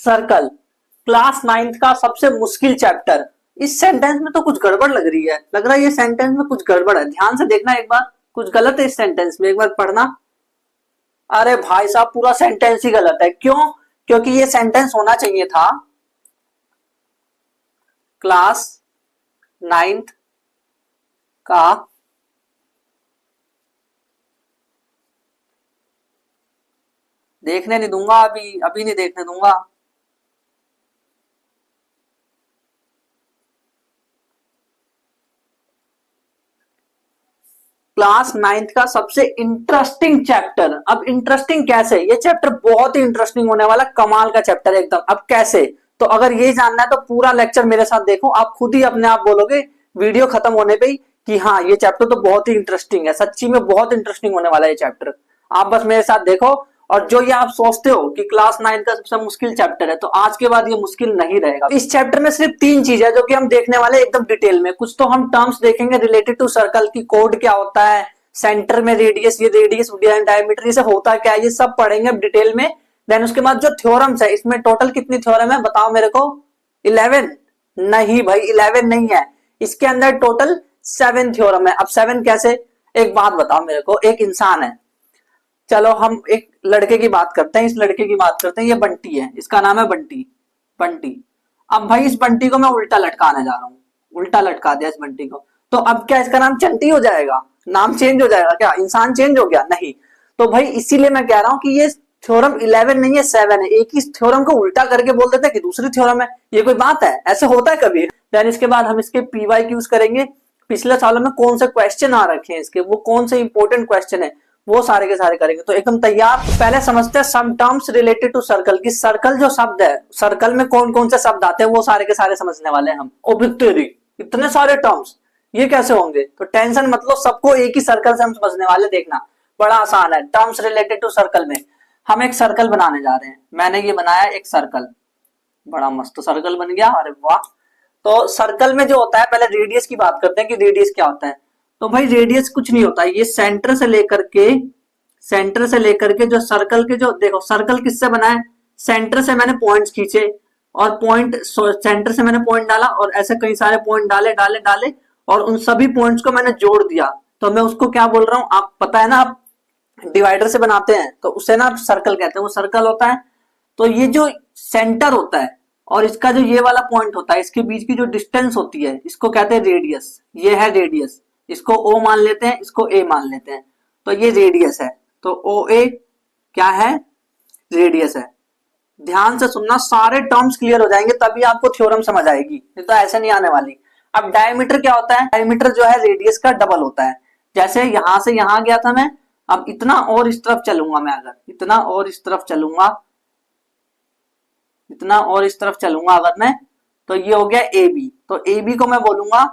Circle class 9th का सबसे मुश्किल चैप्टर। इस सेंटेंस में तो कुछ गड़बड़ लग रही है, लग रहा है ये सेंटेंस में कुछ गड़बड़ है। ध्यान से देखना एक बार, कुछ गलत है इस सेंटेंस में, एक बार पढ़ना। अरे भाई साहब पूरा सेंटेंस ही गलत है। क्यों? क्योंकि ये सेंटेंस होना चाहिए था क्लास 9th का देखने नहीं दूंगा, अभी अभी नहीं देखने दूंगा। क्लास 9th का सबसे इंटरेस्टिंग चैप्टर। अब इंटरेस्टिंग कैसे? ये चैप्टर बहुत ही इंटरेस्टिंग होने वाला, कमाल का चैप्टर है एकदम। अब कैसे? तो अगर ये जानना है तो पूरा लेक्चर मेरे साथ देखो, आप खुद ही अपने आप बोलोगे वीडियो खत्म होने पे ही कि हाँ ये चैप्टर तो बहुत ही इंटरेस्टिंग है, सच्ची में बहुत इंटरेस्टिंग होने वाला है ये चैप्टर। आप बस मेरे साथ देखो। और जो ये आप सोचते हो कि क्लास 9 का सबसे मुश्किल चैप्टर है, तो आज के बाद ये मुश्किल नहीं रहेगा। इस चैप्टर में सिर्फ 3 चीज है जो कि हम देखने वाले एकदम डिटेल में। कुछ तो हम टर्म्स देखेंगे रिलेटेड टू सर्कल की, कोड क्या होता है, सेंटर में रेडियस, ये रेडियस डायमीटर ये सब होता है क्या, ये सब पढ़ेंगे डिटेल में। देन उसके बाद जो थ्योरम्स है, इसमें टोटल कितनी थ्योरम है बताओ मेरे को? 11? नहीं भाई 11 नहीं है, इसके अंदर टोटल 7 थ्योरम है। अब 7 कैसे? एक बात बताओ मेरे को, एक इंसान है, चलो हम एक लड़के की बात करते हैं, इस लड़के की बात करते हैं, ये बंटी है, इसका नाम है बंटी। बंटी। अब भाई इस बंटी को मैं उल्टा लटकाने जा रहा हूँ, उल्टा लटका दिया इस बंटी को, तो अब क्या इसका नाम चंटी हो जाएगा? नाम चेंज हो जाएगा क्या? इंसान चेंज हो गया? नहीं। तो भाई इसीलिए मैं कह रहा हूं कि ये थ्योरम 11 नहीं है, 7 है। एक ही थ्योरम को उल्टा करके बोल देते हैं कि दूसरी थ्योरम है, ये कोई बात है? ऐसे होता है कभी? देन इसके बाद हम इसके पीवाई यूज करेंगे, पिछले सालों में कौन से क्वेश्चन आ रखे हैं इसके, वो कौन से इंपॉर्टेंट क्वेश्चन है, वो सारे के सारे करेंगे। तो एकदम तैयार। पहले समझते हैं some terms related to circle की। सर्कल जो शब्द है, सर्कल में कौन कौन से शब्द आते हैं, वो सारे के सारे समझने वाले हैं हम। ओबिक्टरी, इतने सारे टर्म्स, ये कैसे होंगे? तो टेंशन मतलब सबको एक ही सर्कल से हम समझने वाले। देखना बड़ा आसान है। टर्म्स रिलेटेड टू सर्कल में हम एक सर्कल बनाने जा रहे हैं। मैंने ये बनाया एक सर्कल, बड़ा मस्त सर्कल बन गया, अरे वाह। तो सर्कल में जो होता है, पहले रेडियस की बात करते हैं कि रेडियस क्या होता है। तो भाई रेडियस कुछ नहीं होता, ये सेंटर से लेकर के जो सर्कल के, जो देखो सर्कल किससे बना है, सेंटर से मैंने पॉइंट्स खींचे और पॉइंट सेंटर से मैंने पॉइंट डाला और ऐसे कई सारे पॉइंट डाले डाले डाले और उन सभी पॉइंट्स को मैंने जोड़ दिया। तो मैं उसको क्या बोल रहा हूं, आप पता है ना, आप डिवाइडर से बनाते हैं तो उसे ना सर्कल कहते हैं, वो सर्कल होता है। तो ये जो सेंटर होता है और इसका जो ये वाला पॉइंट होता है, इसके बीच की जो डिस्टेंस होती है, इसको कहते हैं रेडियस। ये है रेडियस, इसको ओ मान लेते हैं, इसको ए मान लेते हैं, तो ये रेडियस है। तो ओ ए क्या है? रेडियस है। ध्यान से सुनना, सारे टर्म्स क्लियर हो जाएंगे तभी आपको थ्योरम समझ आएगी, नहीं तो ऐसे नहीं आने वाली। अब डायमीटर क्या होता है? डायमीटर जो है रेडियस का डबल होता है। जैसे यहां से यहां गया था मैं, अब इतना और इस तरफ चलूंगा मैं, अगर इतना और इस तरफ चलूंगा, इतना और इस तरफ चलूंगा अगर मैं, तो ये हो गया ए बी। तो ए बी को मैं बोलूंगा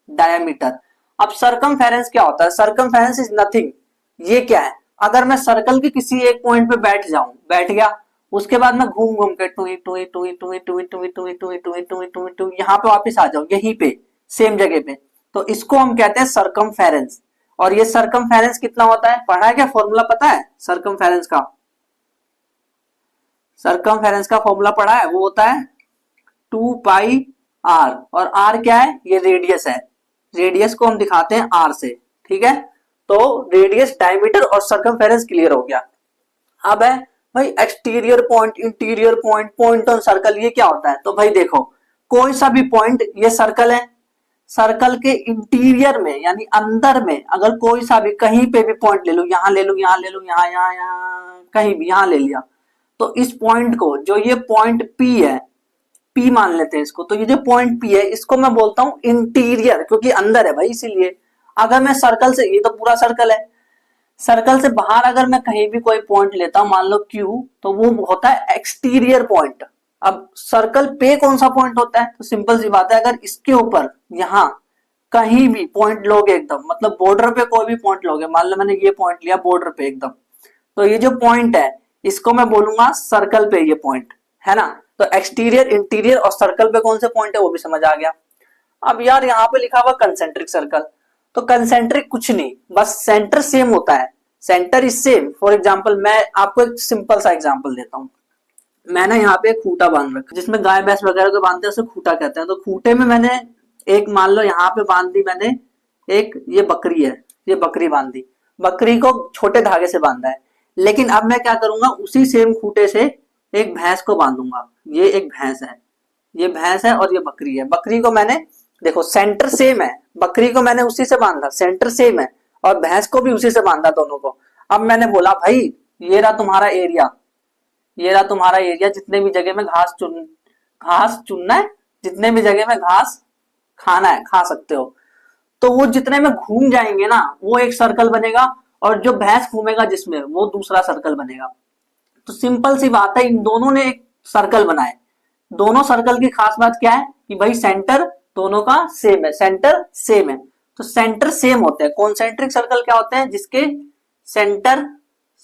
डायमीटर। अब सरकमफेरेंस क्या होता है? Circumference is nothing. ये क्या है? अगर मैं सर्कल के किसी एक पॉइंट पे बैठ जाऊं, बैठ गया, उसके बाद मैं घूम घूम के टुई टुई टुई टुई टुई टुई टुई टुई टुई टुई टुई टुई यहाँ पे वापस आ जाऊं, यहीं पे सेम जगह पे, तो इसको हम कहते हैं सरकमफेरेंस। और ये सरकमफेरेंस कितना होता है? पढ़ा है क्या? फॉर्मूला पता है सरकमफेरेंस का? सरकमफेरेंस का फॉर्मूला पढ़ा है? वो होता है 2 पाई आर। और आर क्या है? ये रेडियस है। रेडियस को हम दिखाते हैं आर से, ठीक है? तो रेडियस, डायमीटर और सरकमफेरेंस क्लियर हो गया। अब है भाई exterior point, interior point, point on circle, ये क्या होता है? तो भाई देखो, कोई सा भी पॉइंट, ये सर्कल है, सर्कल के इंटीरियर में यानी अंदर में अगर कोई सा भी कहीं पे भी पॉइंट ले लूं, यहां ले लूं, यहां ले लूं, यहां यहां यहां कहीं भी यहां ले लिया, तो इस पॉइंट को, जो ये पॉइंट पी है, पी मान लेते हैं इसको, तो ये जो पॉइंट पी है इसको मैं बोलता हूं इंटीरियर, क्योंकि अंदर है भाई इसीलिए। अगर मैं सर्कल से, ये तो पूरा सर्कल है, सर्कल से बाहर अगर मैं कहीं भी कोई पॉइंट लेता हूं, मान लो क्यू, तो वो होता है एक्सटीरियर पॉइंट। अब सर्कल पे कौन सा पॉइंट होता है? तो सिंपल सी बात है, अगर इसके ऊपर यहां कहीं भी पॉइंट लोगे एकदम, मतलब बॉर्डर पे कोई भी पॉइंट लोगे, मान लो मैंने ये पॉइंट लिया बॉर्डर पे एकदम, तो ये जो पॉइंट है इसको मैं बोलूंगा सर्कल पे ये पॉइंट है ना। तो एक्सटीरियर, इंटीरियर और सर्कल पे कौन से पॉइंट है वो भी समझ आ गया। अब यार यहाँ पे लिखा हुआ कंसेंट्रिक सर्कल, तो कंसेंट्रिक कुछ नहीं, बस सेंटर सेम होता है, centre is same. For example मैं आपको एक सिंपल सा एग्जांपल देता हूँ, मैंने यहाँ पे एक खूटा बांध रखा जिसमें गाय भैंस वगैरह को बांधते हैं, उसे खूटा कहते हैं। तो खूटे में मैंने एक, मान लो यहाँ पे बांध दी मैंने एक, ये बकरी है, ये बकरी बांध दी, बकरी को छोटे धागे से बांधा है। लेकिन अब मैं क्या करूंगा, उसी सेम खूटे से एक भैंस को बांधूंगा। ये एक भैंस है, ये भैंस है और ये बकरी है। बकरी को मैंने, देखो सेंटर सेम है, बकरी को मैंने उसी से बांधा, सेंटर सेम है, और भैंस को भी उसी से बांधा, दोनों को। अब मैंने बोला भाई ये रहा तुम्हारा एरिया, ये रहा तुम्हारा एरिया, जितने भी जगह में घास चुनना है, जितने भी जगह में घास खाना है खा सकते हो। तो वो जितने में घूम जाएंगे ना, वो एक सर्कल बनेगा, और जो भैंस घूमेगा जिसमें, वो दूसरा सर्कल बनेगा। तो सिंपल सी बात है, इन दोनों ने एक सर्कल बनाए। दोनों सर्कल की खास बात क्या है कि भाई सेंटर दोनों का सेम है, सेंटर सेम है। तो सेंटर सेम होते हैं। कॉन्सेंट्रिक सर्कल क्या होते हैं, जिसके सेंटर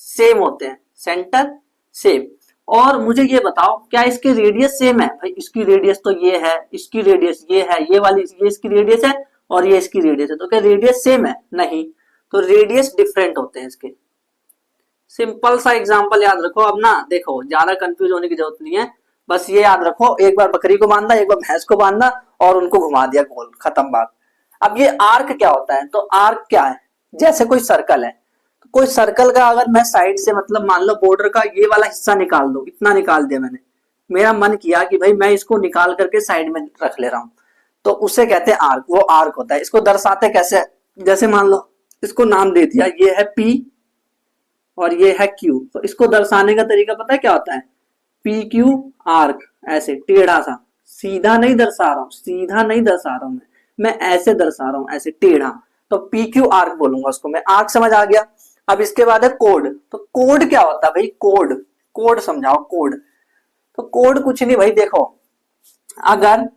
सेम होते हैं, सेंटर सेम। और मुझे ये बताओ, क्या इसकी रेडियस सेम है? भाई इसकी रेडियस तो ये है, इसकी रेडियस ये है, ये वाली ये इसकी रेडियस है और ये इसकी रेडियस है। तो क्या रेडियस सेम है? नहीं, तो रेडियस डिफरेंट होते हैं इसके। सिंपल सा एग्जांपल याद रखो। अब ना देखो, ज्यादा कंफ्यूज होने की जरूरत नहीं है, बस ये याद रखो, एक बार बकरी को बांधा, एक बार भैंस को बांधा और उनको घुमा दिया गोल, खत्म बात। अब ये आर्क क्या होता है? तो आर्क क्या है, जैसे कोई सर्कल है, तो कोई सर्कल का अगर मैं साइड से, मतलब मान लो बॉर्डर का ये वाला हिस्सा निकाल दो, इतना निकाल दिया मैंने, मेरा मन किया कि भाई मैं इसको निकाल करके साइड में रख ले रहा हूं, तो उसे कहते हैं आर्क। वो आर्क होता है। इसको दर्शाते कैसे? जैसे मान लो इसको नाम दे दिया, ये है पी और ये है क्यू। तो इसको दर्शाने का तरीका पता है क्या होता है? पी क्यू आर्क, ऐसे टेढ़ा सा, सीधा नहीं दर्शा रहा हूं, सीधा नहीं दर्शा रहा हूं मैं ऐसे दर्शा रहा हूं, ऐसे टेढ़ा। तो पी क्यू आर्क बोलूंगा उसको मैं। आर्क समझ आ गया। अब इसके बाद है कोड। तो कोड क्या होता है भाई? कोड, कोड समझाओ, कोड। तो कोड कुछ नहीं भाई, देखो अगर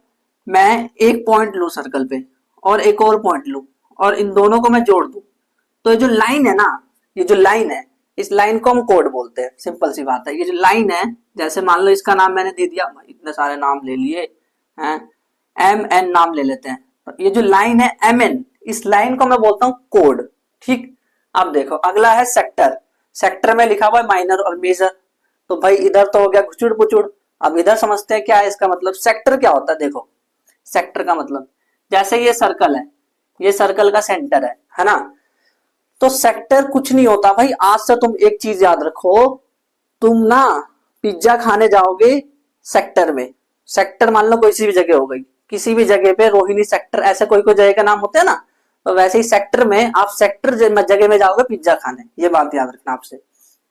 मैं एक पॉइंट लू सर्कल पे और एक और पॉइंट लू और इन दोनों को मैं जोड़ दूं, तो ये जो लाइन है ना, ये जो लाइन है, इस लाइन को हम कोड बोलते हैं। सिंपल सी बात है। ये जो लाइन है, जैसे मान लो इसका नाम मैंने दे दिया, इतने सारे नाम ले लिए हैं, एम एन नाम ले लेते हैं। तो ये जो लाइन है एम एन, इस लाइन को मैं बोलता हूँ कोड। ठीक। अब देखो अगला है सेक्टर। सेक्टर में लिखा हुआ है माइनर और मेजर। तो भाई इधर तो हो गया घुचुड़ पुचुड़। अब इधर समझते हैं क्या है इसका मतलब। सेक्टर क्या होता है? देखो सेक्टर का मतलब, जैसे ये सर्कल है, ये सर्कल का सेंटर है ना। तो सेक्टर कुछ नहीं होता भाई। आज से तुम एक चीज याद रखो, तुम ना पिज्जा खाने जाओगे सेक्टर में, सेक्टर मान लो कोई सी भी जगह हो गई, किसी भी जगह पे रोहिणी सेक्टर, ऐसे कोई कोई जगह का नाम होता है ना, तो वैसे ही सेक्टर में आप सेक्टर जगह में जाओगे पिज्जा खाने। ये बात याद रखना आपसे,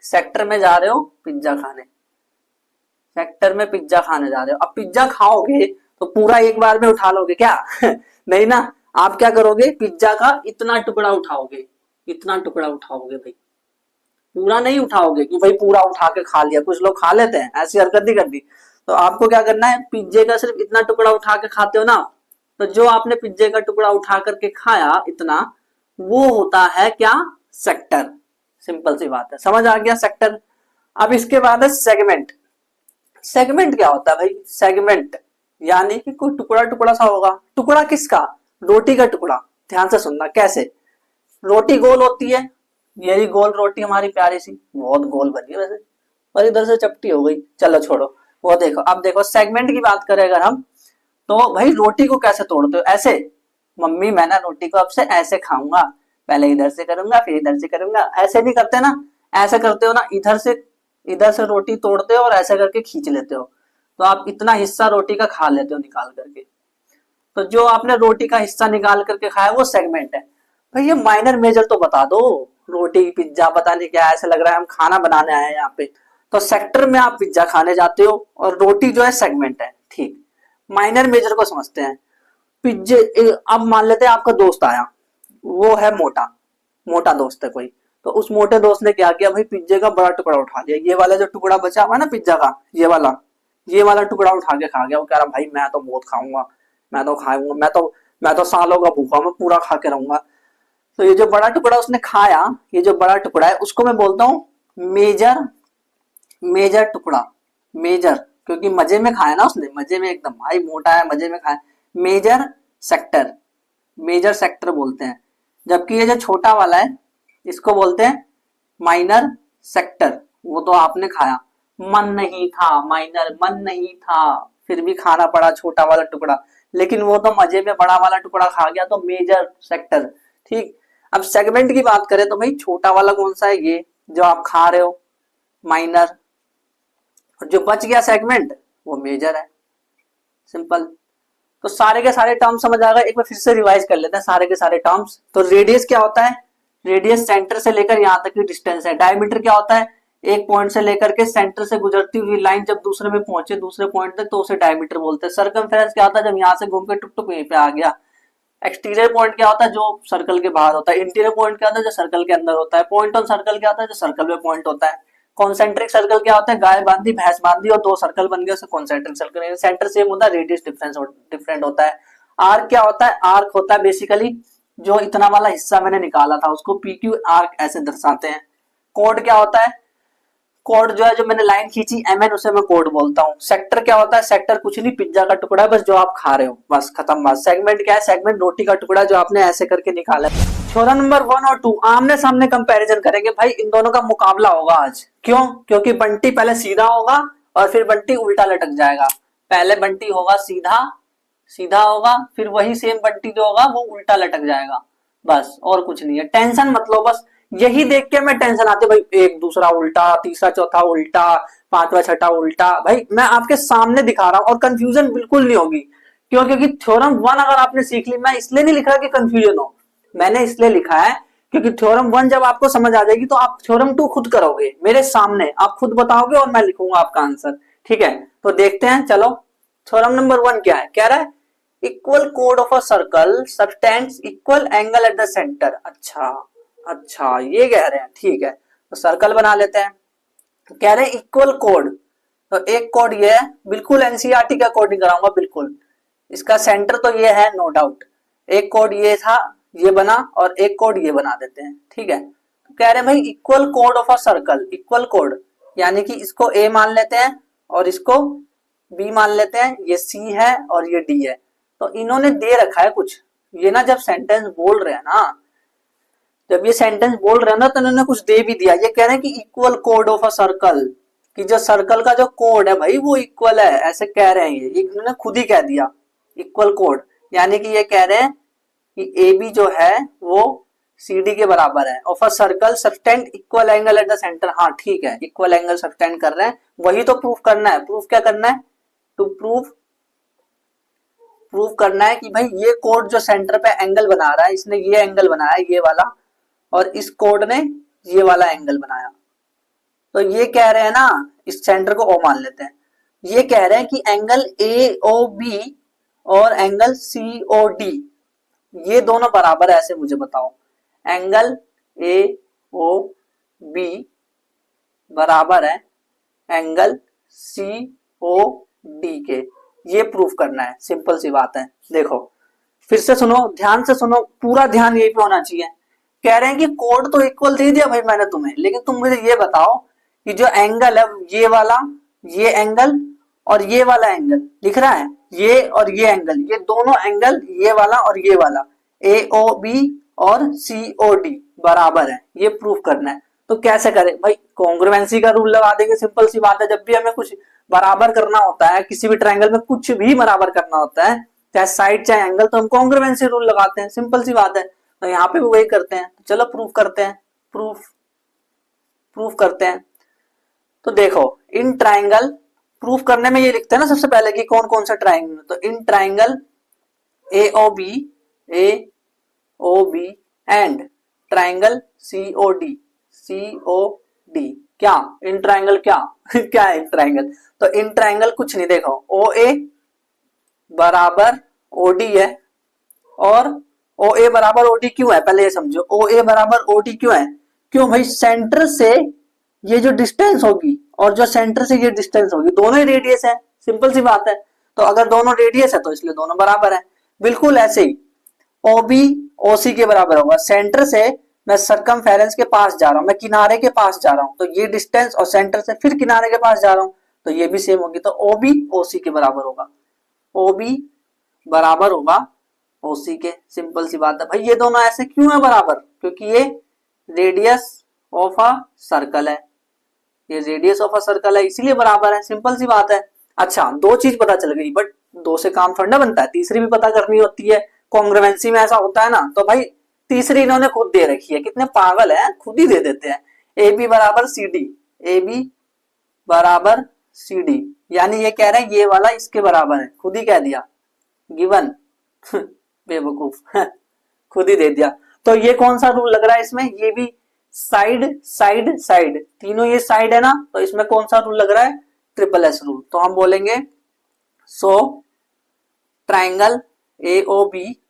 सेक्टर में जा रहे हो पिज्जा खाने, सेक्टर में पिज्जा खाने जा रहे हो। अब पिज्जा खाओगे तो पूरा एक बार में उठा लोगे क्या? नहीं ना। आप क्या करोगे, पिज्जा का इतना टुकड़ा उठाओगे, इतना टुकड़ा उठाओगे भाई, पूरा नहीं उठाओगे कि भाई पूरा उठा के खा लिया। कुछ लोग खा लेते हैं, ऐसी हरकत नहीं करनी। तो आपको क्या करना है, पिज्जे का सिर्फ इतना टुकड़ा उठा के खाते हो ना, तो जो आपने पिज्जे का टुकड़ा उठा करके खाया इतना, वो होता है क्या? सेक्टर। सिंपल सी बात है, समझ आ गया सेक्टर। अब इसके बाद है सेगमेंट। सेगमेंट क्या होता है भाई? सेगमेंट यानी कि कोई टुकड़ा टुकड़ा सा होगा। टुकड़ा किसका? रोटी का टुकड़ा। ध्यान से सुनना कैसे। रोटी गोल होती है, यही गोल रोटी हमारी प्यारी सी, बहुत गोल बनी है वैसे, और इधर से चपटी हो गई, चलो छोड़ो वो। देखो अब देखो सेगमेंट की बात करें अगर हम, तो भाई रोटी को कैसे तोड़ते हो? ऐसे, मम्मी मैं ना रोटी को अब से ऐसे खाऊंगा, पहले इधर से करूंगा फिर इधर से करूंगा, ऐसे नहीं करते ना। ऐसे करते हो ना, इधर से रोटी तोड़ते हो और ऐसे करके खींच लेते हो, तो आप इतना हिस्सा रोटी का खा लेते हो निकाल करके। तो जो आपने रोटी का हिस्सा निकाल करके खाया वो सेगमेंट है। भाई ये माइनर मेजर तो बता दो। रोटी पिज्जा पता नहीं क्या, ऐसे लग रहा है हम खाना बनाने आए हैं यहाँ पे। तो सेक्टर में आप पिज्जा खाने जाते हो और रोटी जो है सेगमेंट है। ठीक। माइनर मेजर को समझते हैं। पिज्जे, अब मान लेते हैं आपका दोस्त आया, वो है मोटा, मोटा दोस्त है कोई। तो उस मोटे दोस्त ने क्या किया भाई, पिज्जे का बड़ा टुकड़ा उठा लिया। ये वाला जो टुकड़ा बचा हुआ है ना पिज्जा का, ये वाला टुकड़ा उठा के खा गया। वो कह रहा भाई मैं तो बहुत खाऊंगा, मैं तो खाऊंगा, मैं तो सालों का भूखा, मैं पूरा खा के रहूंगा। तो ये जो बड़ा टुकड़ा उसने खाया, ये जो बड़ा टुकड़ा है उसको मैं बोलता हूँ मेजर, मेजर टुकड़ा। मेजर, क्योंकि मजे में खाया ना उसने, मजे में एकदम, भाई मोटा है मजे में खाया। मेजर सेक्टर, मेजर सेक्टर बोलते हैं। जबकि ये जो छोटा वाला है इसको बोलते हैं माइनर सेक्टर, वो तो आपने खाया। मन नहीं था, माइनर मन नहीं था, फिर भी खाना पड़ा छोटा वाला टुकड़ा, लेकिन वो तो मजे में बड़ा वाला टुकड़ा खा गया, तो मेजर सेक्टर। ठीक। अब सेगमेंट की बात करें तो भाई छोटा वाला कौन सा है, ये जो आप खा रहे हो, माइनर, और जो बच गया सेगमेंट वो मेजर है। सिंपल। तो सारे के सारे टर्म्स समझ आ गए, एक बार फिर से रिवाइज कर लेते हैं सारे के सारे टर्म्स। तो रेडियस क्या होता है, रेडियस सेंटर से लेकर यहाँ तक की डिस्टेंस है। डायमीटर क्या होता है, एक पॉइंट से लेकर के सेंटर से गुजरती हुई लाइन जब दूसरे में पहुंचे, दूसरे पॉइंट तक, तो उसे डायमीटर बोलते हैं। सर्कमफेरेंस क्या होता है, जब यहाँ से घूम के टुक टुक यहीं पे आ गया। एक्सटीरियर पॉइंट क्या होता है, जो सर्कल के बाहर होता है। इंटीरियर पॉइंट क्या होता है, जो सर्कल के अंदर होता है। पॉइंट ऑन सर्कल क्या होता है, जो सर्कल में पॉइंट होता है। कॉन्सेंट्रिक सर्कल क्या होता है, गाय बांधी भैंस बांधी और दो सर्कल बन गए, उसे कॉन्सेंट्रिक सर्कल। सेंटर सेम होता है, रेडियस डिफरेंट होता है। आर्क क्या होता है, आर्क होता है बेसिकली जो इतना वाला हिस्सा मैंने निकाला था उसको पीक्यू आर्क ऐसे दर्शाते हैं। कोड क्या होता है, कोड जो है, जो मैंने लाइन खींची एमएन, उसे मैं कोड बोलता हूँ। सेक्टर क्या होता है, सेक्टर कुछ नहीं, पिज्जा का टुकड़ा है बस जो आप खा रहे हो, बस खत्म बात। सेगमेंट क्या है, सेगमेंट रोटी का टुकड़ा जो आपने ऐसे करके निकाला। थ्योरम नंबर 1 और 2 आमने सामने कंपैरिजन करेंगे भाई, इन दोनों का मुकाबला होगा आज। क्यों, क्योंकि बंटी पहले सीधा होगा और फिर बंटी उल्टा लटक जाएगा। पहले बंटी होगा सीधा, सीधा होगा, फिर वही सेम बंटी जो होगा वो उल्टा लटक जाएगा, बस और कुछ नहीं है। टेंशन मत लो, बस यही देख के मैं टेंशन आती भाई, एक दूसरा उल्टा, तीसरा चौथा उल्टा, पांचवा छठा उल्टा। भाई मैं आपके सामने दिखा रहा हूं और कंफ्यूजन बिल्कुल नहीं होगी। क्यों, क्योंकि थ्योरम 1 अगर आपने सीख ली, मैं इसलिए नहीं लिख रहा कि कंफ्यूजन हो, मैंने इसलिए लिखा है क्योंकि थ्योरम 1 जब आपको समझ आ जाएगी तो आप थ्योरम 2 खुद करोगे मेरे सामने, आप खुद बताओगे और मैं लिखूंगा आपका आंसर। ठीक है, तो देखते हैं, चलो। थ्योरम नंबर 1 क्या है, कह रहा है इक्वल कोड of a circle subtends equal angle at the centre. अच्छा अच्छा, ये कह रहे हैं, ठीक है, तो सर्कल बना लेते हैं। कह रहे हैं इक्वल कोड, तो एक कोड ये है, बिल्कुल एनसीईआरटी के अकॉर्डिंग कराऊंगा, बिल्कुल इसका सेंटर तो ये है नो डाउट। एक कोड ये था, ये बना, और एक कोड ये बना देते हैं। ठीक है, तो कह रहे हैं भाई इक्वल कोड of a circle, equal code यानी कि इसको ए मान लेते हैं और इसको बी मान लेते हैं, ये सी है और ये डी है। तो इन्होंने दे रखा है कुछ, ये ना जब सेंटेंस बोल रहे हैं ना, जब ये सेंटेंस बोल रहे हैं ना, तो इन्होंने कुछ दे भी दिया। ये कह रहे हैं कि इक्वल कोड ऑफ अ सर्कल, कि जो सर्कल का जो कोड है भाई वो इक्वल है, ऐसे कह रहे हैं। ये इन्होंने खुद ही कह दिया इक्वल कोड, यानी कि ये कह रहे हैं कि ए बी जो है वो सी डी के बराबर है। Of a circle subtend equal angle at the centre. हाँ ठीक है, इक्वल एंगल सबटेंड कर रहे हैं, वही तो प्रूफ करना है। प्रूफ क्या करना है, टू प्रूफ करना है कि भाई ये कोड जो सेंटर पे एंगल बना रहा है, इसने ये एंगल बनाया ये वाला, और इस कोड ने ये वाला एंगल बनाया। तो ये कह रहे हैं ना, इस सेंटर को ओ मान लेते हैं, ये कह रहे हैं कि एंगल ए ओ बी और एंगल सी ओ डी ये दोनों बराबर है, ऐसे मुझे बताओ। एंगल ए ओ बी बराबर है एंगल सी ओ डी के, ये प्रूफ करना है, सिंपल सी बात है। देखो फिर से सुनो, ध्यान से सुनो, पूरा ध्यान यही पे होना चाहिए। कह रहे हैं कि कोड तो इक्वल दे दिया भाई मैंने तुम्हें, लेकिन तुम मुझे ये बताओ कि जो एंगल है ये वाला, ये एंगल और ये वाला एंगल लिख रहा है, ये और ये एंगल, ये दोनों एंगल, ये वाला और ये वाला, ए ओ बी और सी ओ डी बराबर है, ये प्रूफ करना है। तो कैसे करें भाई, कॉन्ग्रुएंसी का रूल लगा देंगे, सिंपल सी बात है। जब भी हमें कुछ बराबर करना होता है, किसी भी ट्रायंगल में कुछ भी बराबर करना होता है, चाहे साइड चाहे एंगल, तो हम कॉन्ग्रुएंसी रूल लगाते हैं, सिंपल सी बात है। तो यहाँ पे भी वही करते हैं, चलो प्रूफ करते हैं, प्रूफ करते हैं। तो देखो इन ट्राइंगल, प्रूफ करने में ये लिखते हैं ना सबसे पहले कि कौन कौन सा ट्राइंगल, तो in triangle A O B and triangle C O D, क्या इन ट्राइंगल, क्या क्या है इन ट्राइंगल, तो इन ट्राइंगल कुछ नहीं, देखो ओ ए बराबर ओ डी है, और ओ ए बराबर ओ डी क्यों है, पहले ये समझो, ओ ए बराबर ओ डी क्यों है, क्यों भाई, सेंटर से ये जो डिस्टेंस होगी और जो सेंटर से ये डिस्टेंस होगी, दोनों ही रेडियस है, सिंपल सी बात है। तो अगर दोनों रेडियस है तो इसलिए दोनों बराबर है। बिल्कुल ऐसे ही ओ बी ओ सी के बराबर होगा, सेंटर से मैं सरकमफेरेंस के पास जा रहा हूं, मैं किनारे के पास जा रहा हूं, तो ये डिस्टेंस, और सेंटर से फिर किनारे के पास जा रहा हूं, तो ये भी सेम होगी। तो ओ बी ओ सी के बराबर होगा, ओ बी बराबर होगा ओ सी के, सिंपल सी बात है भाई। ये दोनों ऐसे क्यों है बराबर, क्योंकि ये रेडियस ऑफ अ सर्कल है, ये रेडियस ऑफ अ सर्कल है इसीलिए बराबर है, सिंपल सी बात है। अच्छा, दो चीज पता चल गई, बट दो से काम थोड़ा ना बनता है, तीसरी भी पता करनी होती है। कॉन्ग्रुएंसी में ऐसा होता है ना, तो भाई तीसरी इन्होंने खुद दे रखी है, कितने पागल है, खुद ही दे देते हैं। ए बी बराबर सी डी, ए बी बराबर सी डी, यानी ये कह रहे हैं ये वाला इसके बराबर है, खुद ही कह दिया, गिवन। बेवकूफ, खुद ही दे दिया। तो ये कौन सा रूल लग रहा है इसमें, ये भी साइड साइड साइड, तीनों ये साइड है ना, तो इसमें कौन सा रूल लग रहा है, ट्रिपल एस रूल। तो हम बोलेंगे so triangle A O B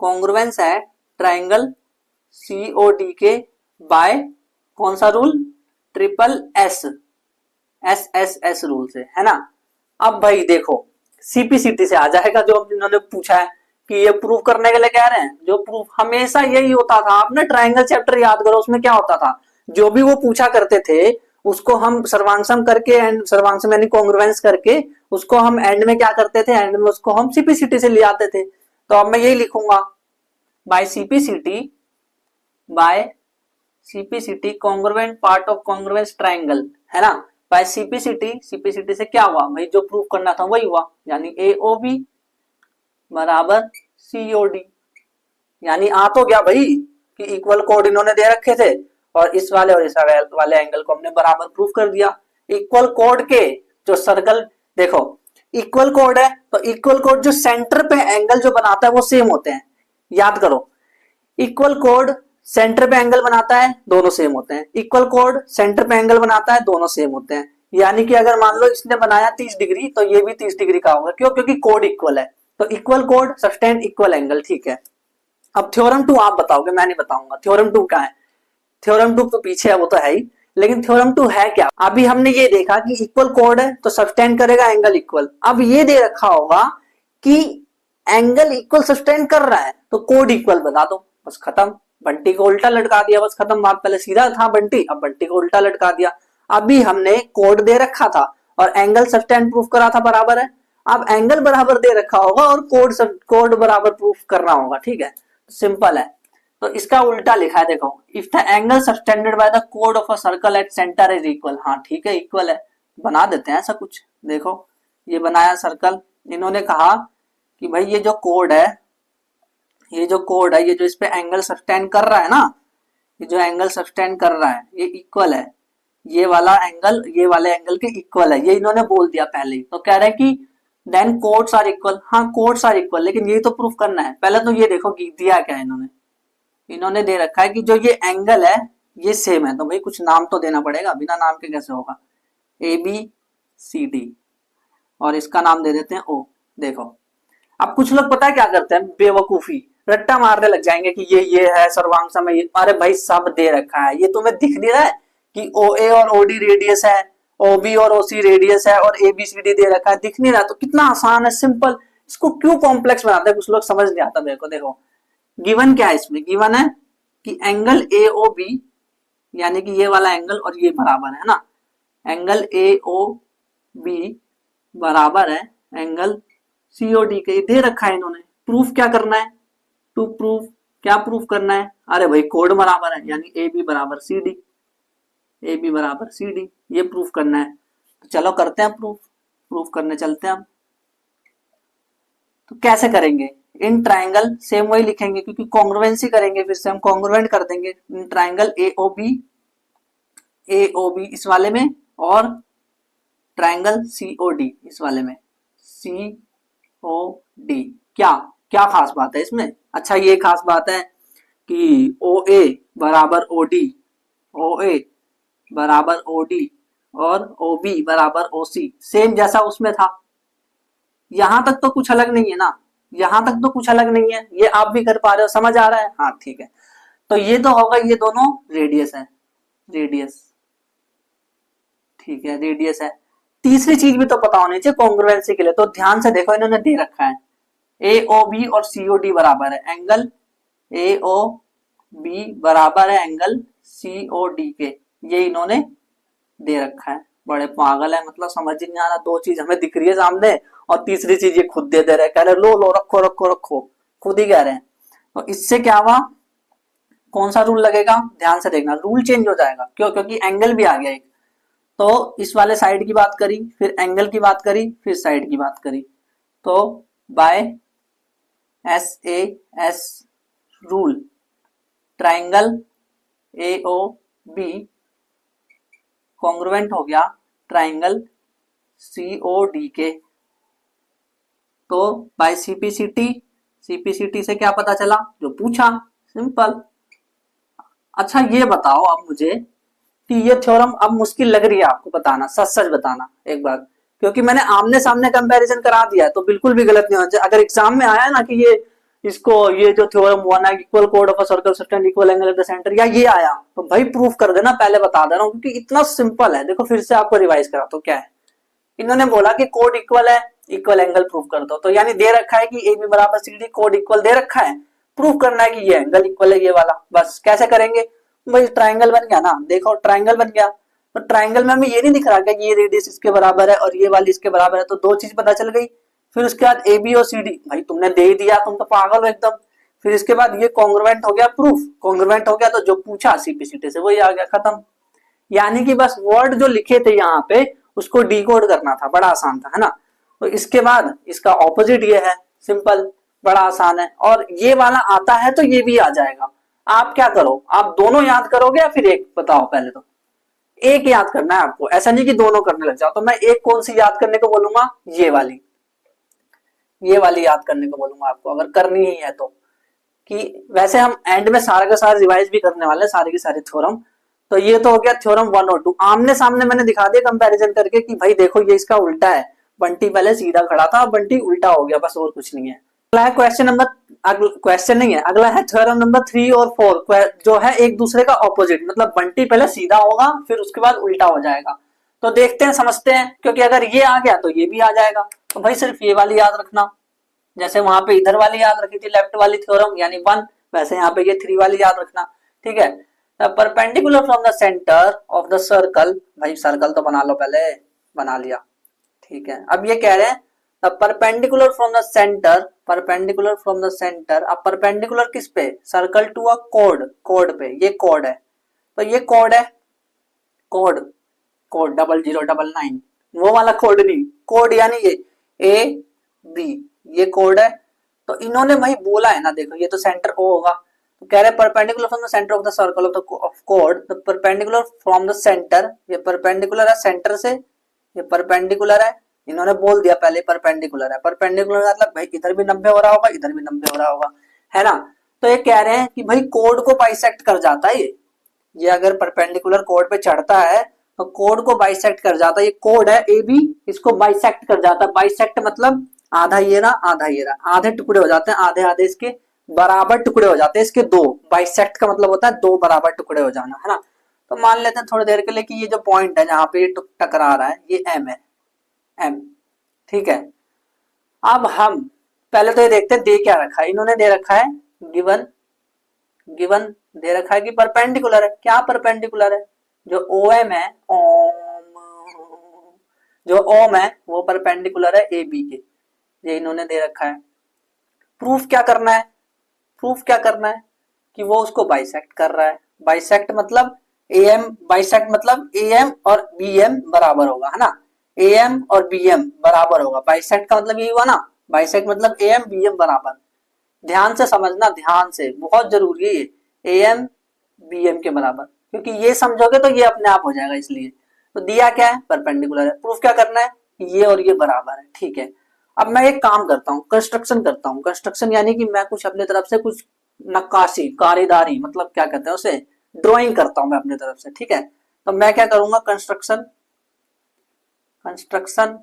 congruence है ट्राइंगल सी ओ डी के बाय कौन सा rule, triple S, S S S rule से, है ना। अब भाई देखो सीपीसीटी से आ जाएगा जो इन्होंने पूछा है कि ये प्रूव करने के लिए कह रहे हैं, जो प्रूफ हमेशा यही होता था, आपने ट्राइंगल चैप्टर याद करो, उसमें क्या होता था, जो भी वो पूछा करते थे उसको हम सर्वांगसम करके एंड सर्वांगसम यानी कॉन्ग्रुएंस करके उसको हम एंड में क्या करते थे, एंड में उसको हम सीपीसीटी से ले आते थे। तो अब मैं यही लिखूंगा, by CPCT, by CPCT congruent part of congruence triangle, है ना। बाय सीपीसीटी, सीपीसीटी से क्या हुआ भाई, जो प्रूफ करना था वही हुआ, यानी एओबी बराबर सीओडी, यानी आ तो गया भाई कि इक्वल कोड इन्होंने दे रखे थे और इस वाले और इस वाले एंगल को हमने बराबर प्रूफ कर दिया। इक्वल कोड के जो सर्कल, देखो इक्वल कोड है तो इक्वल कोड जो सेंटर पे एंगल जो बनाता है वो सेम होते हैं, याद करो। इक्वल कोड सेंटर पे एंगल बनाता है, दोनों सेम होते हैं। इक्वल कोड सेंटर पे एंगल बनाता है, दोनों सेम होते हैं। यानी कि अगर मान लो इसने बनाया 30 डिग्री तो ये भी 30 डिग्री का होगा, क्यों, क्योंकि कोड इक्वल है। तो equal code sustain equal angle, ठीक है। अब थ्योरम 2 आप बताओगे, मैं नहीं बताऊंगा। थ्योरम 2 क्या है, थ्योरम 2 तो पीछे है, वो तो है ही, लेकिन थ्योरम 2 है क्या। अभी हमने ये देखा कि इक्वल कोड है तो सस्टेन करेगा एंगल इक्वल। अब ये दे रखा होगा कि एंगल इक्वल सस्टेन कर रहा है तो कोड इक्वल बता दो, बस खत्म। बंटी को उल्टा लटका दिया, बस खत्म बात। पहले सीधा था बंटी, अब बंटी को उल्टा लटका दिया। अभी हमने कोड दे रखा था और एंगल सस्टेन प्रूफ करा था, बराबर है। अब एंगल बराबर दे रखा होगा और कोड बराबर प्रूफ करना होगा, ठीक है, सिंपल है। तो इसका उल्टा लिखा है, देखो, if the angle sustained by the code of a circle at centre is equal, हाँ ठीक है, इक्वल है, बना देते हैं ऐसा कुछ। देखो ये बनाया सर्कल, इन्होंने कहा कि भाई ये जो कोड है, ये जो कोड है, ये जो इस पे एंगल सस्टेन कर रहा है ना, ये जो एंगल सस्टेन कर रहा है ये इक्वल है, ये वाला एंगल ये वाले एंगल के इक्वल है, ये इन्होंने बोल दिया पहले ही। तो कह रहे हैं कि देन कोड्स आर इक्वल, हाँ कोड्स आर इक्वल, लेकिन ये तो प्रूफ करना है। पहले तो ये देखो कि दिया क्या है इन्होंने, इन्होंने दे रखा है कि जो ये एंगल है ये सेम है, तो भाई कुछ नाम तो देना पड़ेगा, बिना नाम के कैसे होगा। ए बी सी डी और इसका नाम दे देते हैं ओ। देखो अब कुछ लोग पता है क्या करते हैं, बेवकूफी रट्टा मारने लग जाएंगे कि ये है सर्वांगसम है, अरे भाई सब दे रखा है, ये तुम्हें दिख नहीं रहा है कि ओ ए और ओ डी रेडियस है, ओ बी और ओ सी रेडियस है और ए बी सी डी दे रखा है, दिख नहीं रहा। तो कितना आसान है, सिंपल। इसको क्यों कॉम्प्लेक्स बनाते हैं, कुछ लोग समझ नहीं आता मेरे को। देखो गिवन क्या है इसमें, गिवन है कि एंगल ए ओ बी, यानी कि ये वाला एंगल और ये बराबर है ना, एंगल ए ओ बी बराबर है एंगल सीओडी के, दे रखा है इन्होंने। प्रूफ क्या करना है, टू प्रूफ, क्या प्रूफ करना है, अरे भाई कोड बराबर है, यानी ए बी बराबर सी डी, ए बी बराबर सी डी, ये प्रूफ करना है। तो चलो करते हैं प्रूफ, प्रूफ करने चलते हैं हम। तो कैसे करेंगे, इन ट्राइंगल सेम वही लिखेंगे क्योंकि कॉन्ग्रुएंसी करेंगे, फिर से हम कॉन्ग्रुएंट कर देंगे। इन ट्राइंगल ए ओ बी इस वाले में और ट्राइंगल सी ओ डी इस वाले में, सी ओ डी। क्या क्या खास बात है इसमें, अच्छा ये खास बात है कि ओ ए बराबर ओ डी, ओ ए बराबर ओ डी और ओ बी बराबर ओ सी, सेम जैसा उसमें था। यहां तक तो कुछ अलग नहीं है ना, यहां तक तो कुछ अलग नहीं है, ये आप भी कर पा रहे हो, समझ आ रहा है, हाँ ठीक है। तो ये तो होगा, ये दोनों रेडियस है, रेडियस, ठीक है रेडियस है। तीसरी चीज भी तो पता होनी चाहिए कॉन्ग्रुएंसी के लिए, तो ध्यान से देखो, इन्होंने दे रखा है ए ओ बी और सी ओ डी बराबर है एंगल ए ओ बी बराबर है एंगल सी ओ डी के, ये इन्होंने दे रखा है। बड़े पागल है, मतलब समझ ही नहीं आ रहा, दो चीज हमें दिख रही है सामने और तीसरी चीज ये खुद दे रहे हैं, कह रहे लो लो रखो रखो रखो, खुद ही कह रहे हैं। तो इससे क्या हुआ, कौन सा रूल लगेगा, ध्यान से देखना, रूल चेंज हो जाएगा। क्यों? क्योंकि एंगल भी आ गया एक। तो इस वाले साइड की बात करी, फिर एंगल की बात करी, फिर साइड की बात करी। तो by SAS rule triangle AOB congruent हो गया ट्राइंगल COD के। तो बाय CPCT से क्या पता चला, जो पूछा, सिंपल। अच्छा ये बताओ अब मुझे कि ये थ्योरम अब मुश्किल लग रही है आपको बताना, सच सच बताना एक बार, क्योंकि मैंने आमने सामने कंपैरिजन करा दिया है, तो बिल्कुल भी गलत नहीं होना चाहिए। अगर एग्जाम में आया ना कि ये जो थ्योरम हुआ ना, इक्वल कोड of a circle sustained equal angle at the centre, या ये आया, तो भाई प्रूफ कर देना, पहले बता दे रहा हूँ, क्योंकि इतना सिंपल है। देखो फिर से आपको रिवाइज करा तो क्या है, इन्होंने बोला कि कोड इक्वल है, इक्वल एंगल प्रूफ कर दो। तो यानी दे रखा है कि AB बराबर CD, कोड इक्वल दे रखा है, प्रूफ करना है कि ये एंगल इक्वल है ये वाला। बस कैसे करेंगे भाई, ट्राइंगल बन गया ना, देखो ट्राइंगल बन गया। तो ट्राइंगल में हमें ये नहीं दिख रहा कि ये रेडियस इसके बराबर है और ये वाली इसके बराबर है, तो दो चीज पता चल गई। फिर उसके बाद AB और CD, भाई तुमने दे ही दिया, तुम तो पागल हो एकदम। फिर इसके बाद ये कॉन्ग्रुएंट हो गया, प्रूफ कॉन्ग्रुएंट हो गया, तो जो पूछा CPCT से वही आ गया, खत्म। यानी कि बस वर्ड जो लिखे थे यहाँ पे उसको डिकोड करना था, बड़ा आसान था, है ना। तो इसके बाद इसका ऑपोजिट ये है, सिंपल, बड़ा आसान है। और ये वाला आता है तो ये भी आ जाएगा। आप क्या करो, आप दोनों याद करोगे या फिर एक, बताओ पहले तो। एक याद करना है आपको, ऐसा नहीं कि दोनों करने लग जाओ। तो मैं एक कौन सी याद करने को बोलूंगा, ये वाली याद करने को बोलूंगा आपको, अगर करनी ही है तो। कि वैसे हम एंड में सारे का सारा रिवाइज भी करने वाले हैं, सारे के सारे थ्योरम। तो ये तो हो गया थ्योरम 1 और 2, आमने सामने मैंने दिखा दिया कंपैरिजन करके कि भाई देखो ये इसका उल्टा है, बंटी पहले सीधा खड़ा था, बंटी उल्टा हो गया, बस और कुछ नहीं है। अगला है क्वेश्चन नंबर, क्वेश्चन नहीं है, अगला है थ्योरम नंबर 3 और 4, जो है एक दूसरे का ऑपोजिट, मतलब बंटी पहले सीधा होगा फिर उसके बाद उल्टा हो जाएगा। तो देखते हैं, समझते हैं, क्योंकि अगर ये आ गया तो ये भी आ जाएगा। तो भाई सिर्फ ये वाली याद रखना, जैसे वहां पे इधर वाली याद रखी थी लेफ्ट वाली थ्योरम यानी 1, वैसे यहाँ पे ये 3 वाली याद रखना, ठीक है। Perpendicular from the centre of the circle, भाई सर्कल तो बना लो पहले, बना लिया, ठीक है। अब ये कह रहे हैं perpendicular from the centre, perpendicular from the centre, अब परपेंडिकुलर किस पे, circle to a code, code पे, ये कोड है, तो ये कोड है, कोड कोड 0099, वो वाला कोड नहीं, कोड यानी ये AB, ये कोड है। तो इन्होंने भाई बोला है ना, देखो ये तो सेंटर O होगा, तो कह रहे perpendicular from the centre of the circle of the code, the perpendicular from the centre, ये परपेंडिकुलर है सेंटर से, ये परपेंडिकुलर है, इन्होंने बोल दिया पहले परपेंडिकुलर है, परपेंडिकुलर मतलब भाई इधर भी 90 हो रहा होगा, इधर भी 90 हो रहा होगा, है ना। तो ये कह रहे हैं कि भाई कोड को बाइसेक्ट कर जाता है ये अगर परपेंडिकुलर कोड पे चढ़ता है तो कोड को बाइसेक्ट कर जाता है, ये कोड है AB, इसको बाइसेक्ट कर जाता है। बाइसेक्ट मतलब आधा ये रहा आधा ये रहा, आधे टुकड़े हो जाते हैं, आधे आधे इसके बराबर टुकड़े हो जाते हैं इसके दो। बाइसेक्ट का मतलब होता है दो बराबर टुकड़े हो जाना, है ना। तो मान लेते हैं थोड़ी देर के लिए कि ये जो पॉइंट है जहां पे ये टकरा रहा है ये M है, M, ठीक है। अब हम पहले तो ये देखते हैं दे क्या रखा है, इन्होंने दे रखा है गिवन, गिवन दे रखा है कि परपेंडिकुलर है, क्या परपेंडिकुलर है, जो OM है, जो ओम है वो परपेंडिकुलर है AB के, ये इन्होंने दे रखा है। प्रूफ क्या करना है, प्रूफ क्या करना है कि वो उसको बाइसेक्ट कर रहा है। बाइसेक्ट मतलब AM, बाइसेक्ट मतलब AM और BM बराबर होगा, है ना, AM और BM बराबर होगा। बाइसेक्ट का मतलब ये हुआ ना, बाइसेक्ट मतलब AM BM बराबर। ध्यान से समझना, ध्यान से, बहुत जरूरी है ये, AM BM के बराबर, क्योंकि ये समझोगे तो ये अपने आप हो जाएगा। इसलिए तो दिया क्या है, परपेंडिकुलर है। प्रूफ क्या करना है, ये और ये बराबर है, ठीक है। अब मैं एक काम करता हूँ, कंस्ट्रक्शन करता हूँ। कंस्ट्रक्शन यानी कि मैं कुछ अपने तरफ से कुछ नक्काशी, कारीदारी, मतलब क्या कहते हैं उसे, ड्राइंग करता हूँ मैं अपने तरफ से, ठीक है। तो मैं क्या करूंगा, कंस्ट्रक्शन, कंस्ट्रक्शन,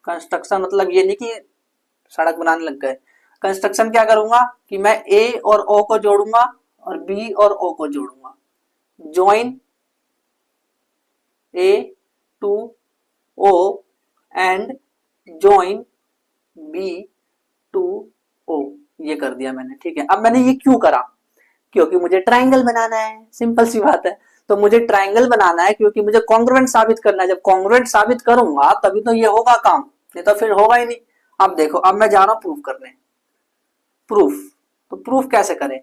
कंस्ट्रक्शन मतलब ये नहीं कि सड़क बनाने लग गए। कंस्ट्रक्शन क्या करूंगा कि मैं A और O को जोड़ूंगा और B और O को जोड़ूंगा, join A to O and join B to O, ये कर दिया मैंने, ठीक है। अब मैंने ये क्यों करा, क्योंकि मुझे ट्राइंगल बनाना है, सिंपल सी बात है। तो मुझे ट्राइंगल बनाना है क्योंकि मुझे कॉन्ग्रुएंट साबित करना है। जब कॉन्ग्रुएंट साबित करूंगा तभी तो ये होगा काम, नहीं तो फिर होगा ही नहीं। अब देखो, अब मैं जा रहा हूं प्रूफ करने, प्रूफ। तो प्रूफ कैसे करें,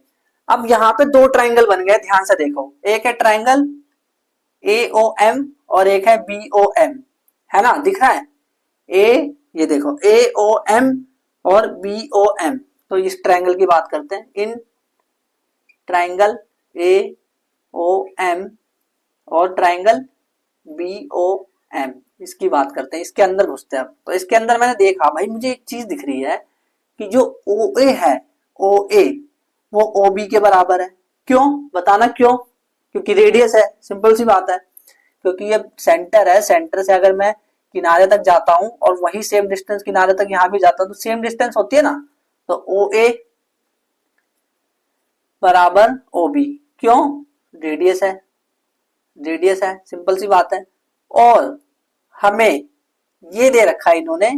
अब यहाँ पे दो ट्राइंगल बन गए, ध्यान से देखो, एक है ट्राइंगल AOM और एक है BOM, है ना, दिख रहा है ए, ये देखो AOM और BOM। तो इस ट्राइंगल की बात करते हैं, इन ट्राइंगल AOM और ट्राइंगल BOM, इसकी बात करते हैं, इसके अंदर घुसते हैं। तो इसके अंदर मैंने देखा भाई, मुझे एक चीज दिख रही है कि जो OA है, OA वो OB के बराबर है। क्यों, बताना क्यों? क्योंकि रेडियस है, सिंपल सी बात है। क्योंकि ये सेंटर है, सेंटर से अगर मैं किनारे तक जाता हूं और वही सेम डिस्टेंस किनारे तक यहां भी जाता हूं तो सेम डिस्टेंस होती है ना। तो OA बराबर OB, क्यों? रेडियस है, रेडियस है, सिंपल सी बात है। और हमें ये दे रखा है इन्होंने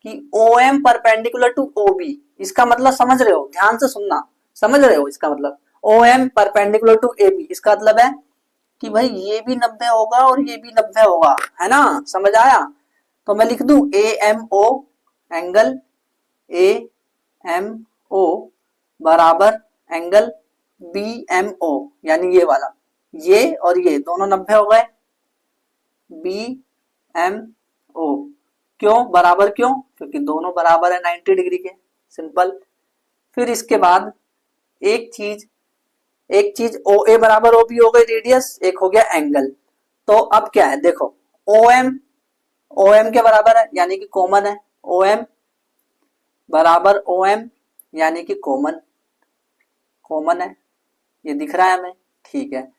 कि OM परपेंडिकुलर टू OB, इसका मतलब समझ रहे हो, ध्यान से सुनना, समझ रहे हो इसका मतलब, OM परपेंडिकुलर टू AB, इसका मतलब है कि भाई ये भी 90 होगा और ये भी 90 होगा, है ना, समझ आया? तो मैं लिख दूं AMO, एंगल AMO बराबर एंगल BMO, यानी ये वाला, ये और ये दोनों 90 हो गए, BMO। क्यों बराबर, क्यों? क्योंकि दोनों बराबर है 90 डिग्री के, सिंपल। फिर इसके बाद एक चीज OA बराबर OB हो गई रेडियस, एक हो गया एंगल। तो अब क्या है, देखो OM के बराबर है यानी कि कॉमन है, OM बराबर OM यानी कि कॉमन है, ये दिख रहा है हमें, ठीक है।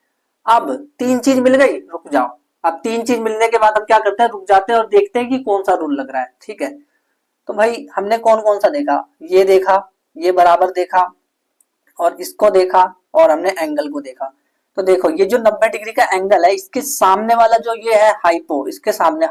अब तीन चीज मिल गई, रुक जाओ। अब तीन चीज मिलने के बाद हम क्या करते हैं, रुक जाते हैं और देखते हैं कि कौन सा रूल लग रहा है, ठीक है। तो भाई हमने कौन कौन सा देखा, ये देखा, ये बराबर देखा और इसको देखा और हमने एंगल को देखा। तो देखो ये जो 90 डिग्री का एंगल है, इसके सामने वाला जो ये है हाइपो, इसके सामने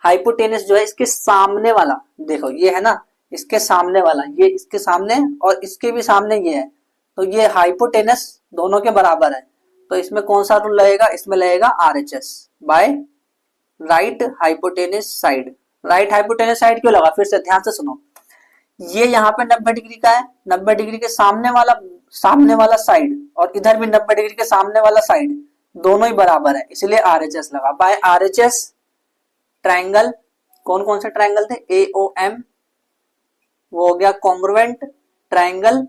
हाइपोटेनस जो है इसके सामने वाला, देखो ये है ना, इसके सामने वाला, ये इसके सामने और इसके भी सामने ये है, तो ये हाइपोटेनस दोनों के बराबर है। तो इसमें कौन सा रूल लगेगा, इसमें लगेगा RHS by right hypotenuse side. Right hypotenuse side क्यों लगा, फिर से ध्यान से सुनो, ये यहाँ पे 90 डिग्री का है, 90 डिग्री के सामने वाला साइड और इधर भी 90 डिग्री के सामने वाला साइड दोनों ही बराबर है, इसलिए RHS लगा। बाय RHS ट्राइंगल, कौन कौन से ट्राइंगल थे, AOM वो हो गया कॉन्ग्रुएंट ट्राइंगल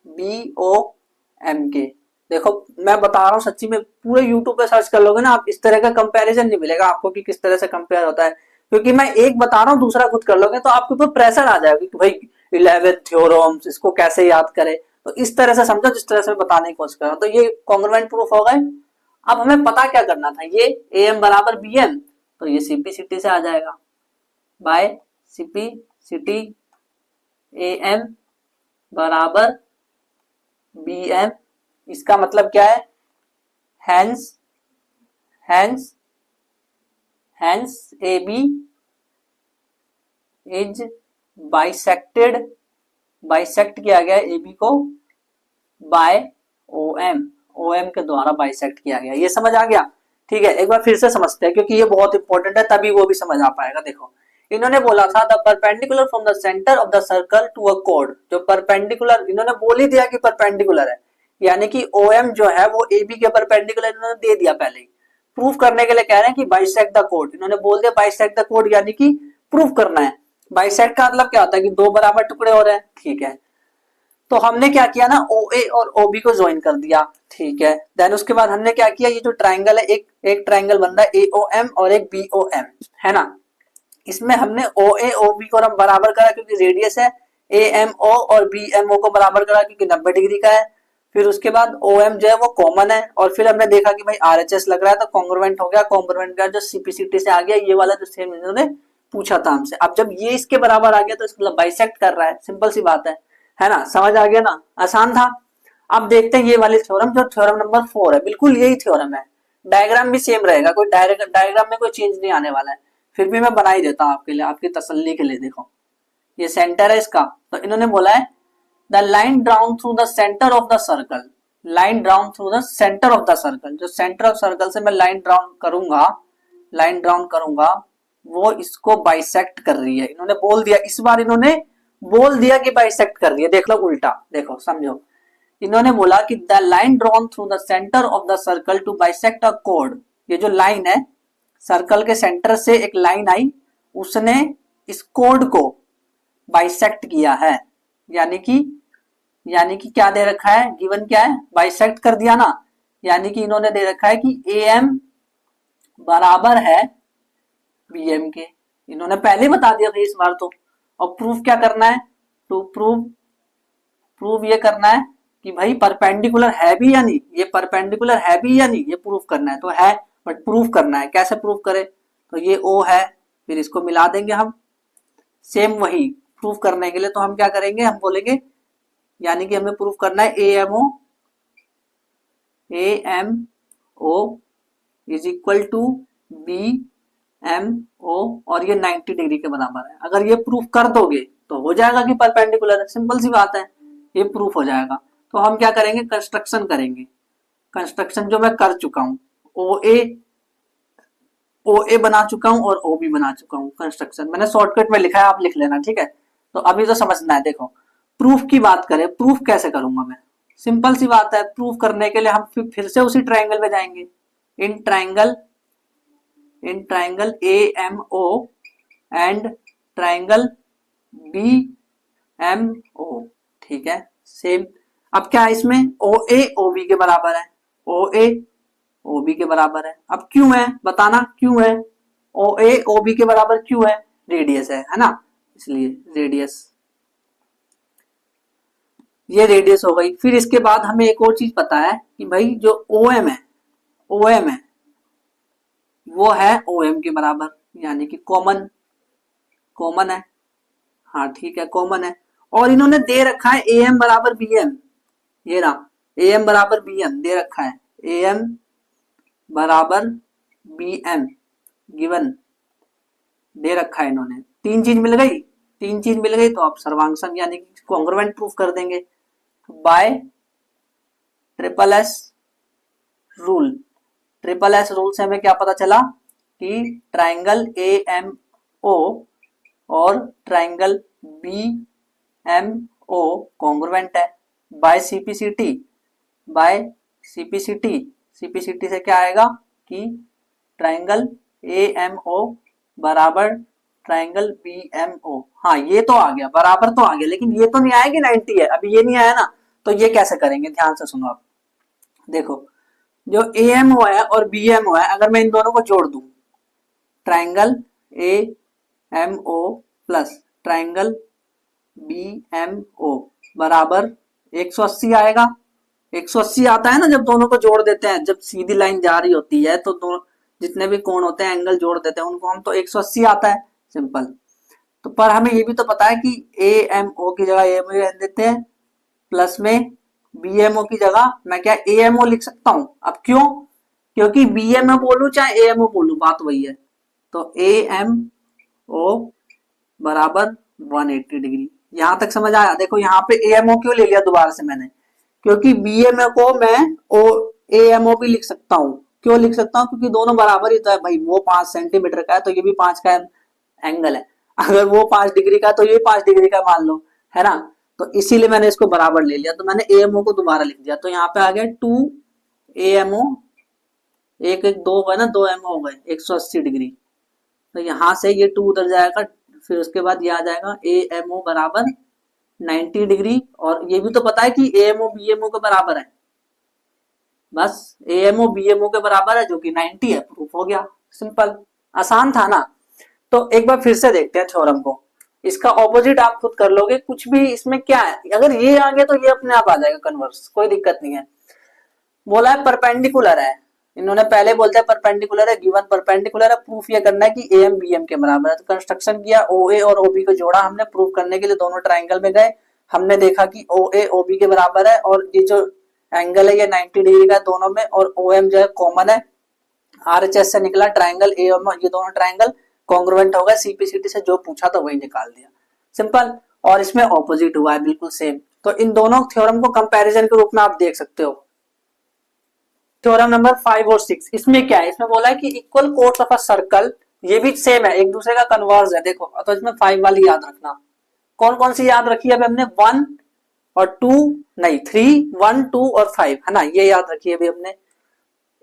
BOM के। देखो मैं बता रहा हूँ सच्ची में, पूरे यूट्यूब पे सर्च कर लोगे ना आप, इस तरह का कंपैरिजन नहीं मिलेगा आपको कि किस तरह से कंपेयर होता है। क्योंकि मैं एक बता रहा हूँ, दूसरा खुद कर लोगे तो आपके ऊपर प्रेशर आ जाएगा कि भाई 11 थ्योरम्स, इसको कैसे याद करें। तो इस तरह से समझो जिस तरह से मैं बताने की कोशिश कर रहा हूँ। तो ये कॉन्ग्रुएंट प्रूफ हो गए। अब हमें पता क्या करना था, ये AM बराबर BM, तो ये CP/CT से आ जाएगा, बाय CP/CT AM बराबर BM। इसका मतलब क्या है, हैंस AB इज बाइसेक्ट किया गया AB को बाय OM के द्वारा बाइसेक्ट किया गया। ये समझ आ गया, ठीक है। एक बार फिर से समझते हैं क्योंकि ये बहुत इंपॉर्टेंट है, तभी वो भी समझ आ पाएगा। देखो इन्होंने बोला था the perpendicular from the centre of the circle to a कोड, जो परपेंडिकुलर इन्होंने बोल ही दिया कि परपेंडिकुलर है, यानी कि OM जो है वो AB के परपेंडिकुलर इन्होंने दे दिया पहले ही। प्रूफ करने के लिए कह रहे हैं कि बाइसेक्ट द कोड, इन्होंने बोल दिया बाइसेक्ट द कोड, यानी कि प्रूफ करना है। बाइसेक्ट का मतलब क्या होता है कि दो बराबर टुकड़े हो रहे हैं, ठीक है। तो हमने क्या किया ना, OA और OB को ज्वाइन कर दिया, ठीक है। देन उसके बाद हमने क्या किया, ये जो ट्राइंगल है, एक ट्राइंगल बन रहा है AOM और एक BOM, है ना। इसमें हमने OA OB को हम बराबर करा क्योंकि रेडियस है, AMO और BMO को बराबर करा क्योंकि 90 डिग्री का है। फिर उसके बाद OM जो है वो कॉमन है, और फिर हमने देखा कि भाई RHS लग रहा है तो कॉन्ग्रुएंट हो गया। कॉन्ग्रुएंट का जो CP/CT से आ गया, ये वाला जो सेम इन्होंने पूछा था हमसे। अब जब ये इसके बराबर आ गया तो इसका मतलब बाइसेक्ट कर रहा है, सिंपल सी बात है ना, समझ आ गया ना, आसान था। अब देखते हैं ये वाली थ्योरम, जो थ्योरम नंबर 4 है, बिल्कुल यही थ्योरम है, डायग्राम भी सेम रहेगा, कोई डायग्राम में कोई चेंज नहीं आने वाला है। फिर भी मैं बना ही देता हूं आपके लिए, आपकी तसल्ली के लिए। देखो ये सेंटर है इसका, तो इन्होंने बोला है the line drown through the centre of the circle, line drown through the centre of the circle, जो सेंटर ऑफ सर्कल से मैं लाइन ड्राउन करूंगा वो इसको बाइसेक्ट कर रही है। इन्होंने बोल दिया, इस बार इन्होंने बोल दिया कि बाइसेक्ट कर रही है। देख लो उल्टा, देखो समझो, इन्होंने बोला कि the line drawn through the centre of the circle to bisect a कोड, ये जो लाइन है सर्कल के सेंटर से एक लाइन आई, उसने इस कोड को बाइसेक्ट किया है। यानी कि क्या दे रखा है, गिवन क्या है, बाइसेक्ट कर दिया ना। यानी कि इन्होंने दे रखा है कि ए एम बराबर है बी एम के, इन्होंने पहले बता दिया था इस बार तो। और प्रूफ क्या करना है, टू प्रूव ये करना है कि भाई परपेंडिकुलर है भी या नहीं, ये परपेंडिकुलर है भी या नहीं, ये प्रूफ करना है। तो है बट प्रूफ करना है, कैसे प्रूफ करें, तो ये ओ है, फिर इसको मिला देंगे हम, सेम वही प्रूफ करने के लिए। तो हम क्या करेंगे, हम बोलेंगे यानी कि हमें प्रूफ करना है A M O is equal to B M O और ये 90 डिग्री के बराबर है। अगर ये प्रूफ कर दोगे तो हो जाएगा कि परपेंडिकुलर है, सिंपल सी बात है, ये प्रूफ हो जाएगा। तो हम क्या करेंगे, कंस्ट्रक्शन करेंगे। कंस्ट्रक्शन जो मैं कर चुका हूं, ओ ए बना चुका हूं और ओ बी बना चुका हूं। कंस्ट्रक्शन मैंने शॉर्टकट में लिखा है, आप लिख लेना, ठीक है। तो अभी तो समझना है। देखो प्रूफ की बात करें, प्रूफ कैसे करूंगा मैं, सिंपल सी बात है। प्रूफ करने के लिए हम फिर से उसी ट्राइंगल में जाएंगे, in triangle A M O and triangle B M O, ठीक है, सेम। अब क्या है इसमें, ओ ए ओ बी के बराबर है, ओ ए ओ बी के बराबर है। अब क्यों है बताना, क्यों है ओ ए ओ बी के बराबर, क्यों है, रेडियस है ना, इसलिए रेडियस, ये रेडियस हो गई। फिर इसके बाद हमें एक और चीज पता है कि भाई जो ओ एम है वो है ओ एम के बराबर, यानी कि कॉमन है, हाँ ठीक है कॉमन है। और इन्होंने दे रखा है ए एम बराबर बी एम, ये ना ए एम बराबर बी एम दे रखा है, ए एम बराबर बी एम गिवन दे रखा है इन्होंने। तीन चीज मिल गई तो आप सर्वांगसम यानी कि कॉन्ग्रुएंट प्रूफ कर देंगे bye triple S rule. Triple S rule से हमें क्या पता चला कि ट्राइंगल ए एम ओ और triangle B M O congruent है। बाय सीपीसीटी से क्या आएगा कि ट्राइंगल ए एम ओ बराबर ट्राइंगल बी एम ओ, हाँ ये तो आ गया, बराबर तो आ गया, लेकिन ये तो नहीं आया कि 90 है, अभी ये नहीं आया ना। तो ये कैसे करेंगे, ध्यान से सुनो आप। देखो जो ए एम ओ है और बी एम ओ है, अगर मैं इन दोनों को जोड़ दूं, triangle A M O plus triangle B M O बराबर 180 आएगा। 180 आता है ना जब दोनों को जोड़ देते हैं, जब सीधी लाइन जा रही होती है तो दोनों जितने भी कोण होते हैं एंगल जोड़ देते हैं उनको हम, तो 180 आता है, सिंपल। तो पर हमें ये भी तो पता है कि ए एम ओ की जगह ए एम ओ रख देते हैं, प्लस में बी एम ओ की जगह मैं क्या ए एम ओ लिख सकता हूं। अब क्यों, क्योंकि बी एम ओ बोलू चाहे ए एम ओ बोलू बात वही है। तो ए एम ओ बराबर 180 डिग्री, यहां तक समझ आया। देखो यहाँ पे ए एम ओ क्यों ले लिया दोबारा से मैंने, क्योंकि बी एम ओ को मैं ओ ए एम ओ भी लिख सकता हूँ। क्यों लिख सकता हूँ, क्योंकि दोनों बराबर ही तो है भाई, वो 5 सेंटीमीटर का है तो ये भी 5 का एंगल है, अगर वो 5 डिग्री का तो ये 5 डिग्री का मान लो, है ना। तो इसीलिए मैंने इसको बराबर ले लिया, तो मैंने ए एम ओ को दोबारा लिख दिया। तो यहाँ पे आ गया 2 ए एम ओ, एक एक दो है ना, 2 एम ओ हो गए 180 डिग्री। तो यहाँ से ये 2 उधर जाएगा, फिर उसके बाद ये आ जाएगा ए एम ओ बराबर 90 डिग्री। और ये भी तो पता है कि A M O B M O के बराबर है, बस A M O B M O के बराबर है जो कि 90 है, प्रूफ हो गया, सिंपल, आसान था ना। तो एक बार फिर से देखते हैं थ्योरम को, इसका ऑपोजिट आप खुद कर लोगे, कुछ भी इसमें क्या है, अगर ये आ गया तो ये अपने आप आ जाएगा कन्वर्स, कोई दिक्कत नहीं है। बोला है परपेंडिकुलर है, इन्होंने पहले बोलते हैं परपेंडिकुलर है, गिवन परपेंडिकुलर है, प्रूफ ये करना है कि ए एम बी एम के बराबर है। तो कंस्ट्रक्शन किया, ओ ए और ओ बी को जोड़ा हमने, प्रूफ करने के लिए दोनों ट्राइंगल में गए, हमने देखा कि ओ ए ओ बी के बराबर है और ये जो एंगल है ये 90 डिग्री का है दोनों में, और ओ एम जो है कॉमन है, आर एच एस से निकला ट्राइंगल ए एम, ये दोनों ट्राइंगल कॉन्ग्रुएंट हो गए, सीपीसीटी से जो पूछा था वही निकाल दिया, सिंपल। और इसमें ऑपोजिट हुआ है बिल्कुल सेम। तो इन दोनों थ्योरम को कंपैरिजन के रूप में आप देख सकते हो। थ्योरम नंबर 5 और 6, इसमें क्या है, इसमें बोला है कि equal course of a circle, ये भी सेम है, एक दूसरे का कन्वर्स है। देखो तो इसमें 5 वाली याद रखना, कौन कौन सी याद रखी है अभी हमने, 1 और 2 नहीं 3 1 2 और 5 है ना, ये याद रखिए। अभी हमने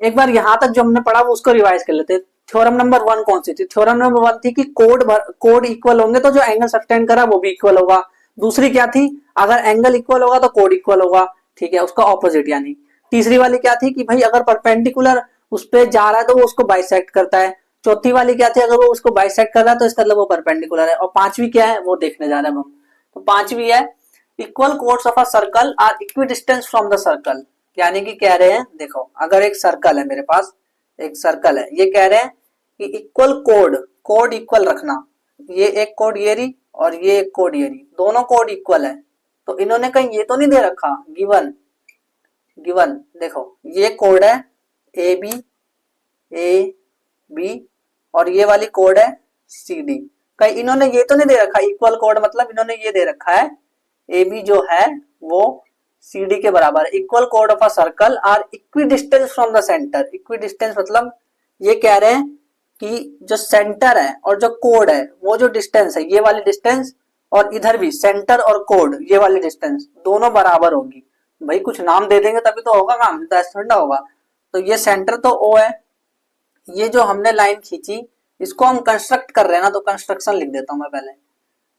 एक बार यहां तक जो हमने पढ़ा वो उसको रिवाइज कर लेते हैं। थ्योरम नंबर 1 कौन सी थी? थ्योरम नंबर 1 थी कि कोड इक्वल होंगे तो जो एंगल सब्टेंड करा वो भी इक्वल होगा। दूसरी क्या थी? अगर एंगल इक्वल होगा तो कोड इक्वल होगा, ठीक है, उसका ऑपोजिट यानी। तीसरी वाली क्या थी कि भाई अगर परपेंडिकुलर उस पे जा रहा है तो वो उसको बाइसेक्ट करता है। चौथी वाली क्या थी? अगर वो उसको बाइसेक्ट कर रहा है तो इसका मतलब वो परपेंडिकुलर है। और पांचवी क्या है वो देखने जा रहे हैं हम। तो पांचवी है equal chords of a circle are equidistance from the circle. यानी कि कह रहे हैं देखो, अगर एक सर्कल है मेरे पास, एक सर्कल है, ये कह रहे हैं कि इक्वल कोड इक्वल रखना। ये एक कोड ये रही और ये एक कोड ये रही, दोनों कोड इक्वल है। तो इन्होंने कहीं ये तो नहीं दे रखा गिवन गिवन देखो ये कोड है ए बी और ये वाली कोड है सी डी। कहीं इन्होंने ये तो नहीं दे रखा इक्वल कोड, मतलब इन्होंने ये दे रखा है ए बी जो है वो सी डी के बराबर है। इक्वल कोड of a circle are equidistance from the centre. Equidistance मतलब ये कह रहे हैं कि जो सेंटर है और जो कोड है वो जो डिस्टेंस है ये वाली डिस्टेंस, और इधर भी सेंटर और कोड ये वाली डिस्टेंस दोनों बराबर होगी। भाई कुछ नाम दे देंगे तभी तो होगा काम, तो ऐसा थोड़ा होगा। तो ये सेंटर तो ओ है, ये जो हमने लाइन खींची इसको हम कंस्ट्रक्ट कर रहे हैं ना, तो कंस्ट्रक्शन लिख देता हूं मैं पहले।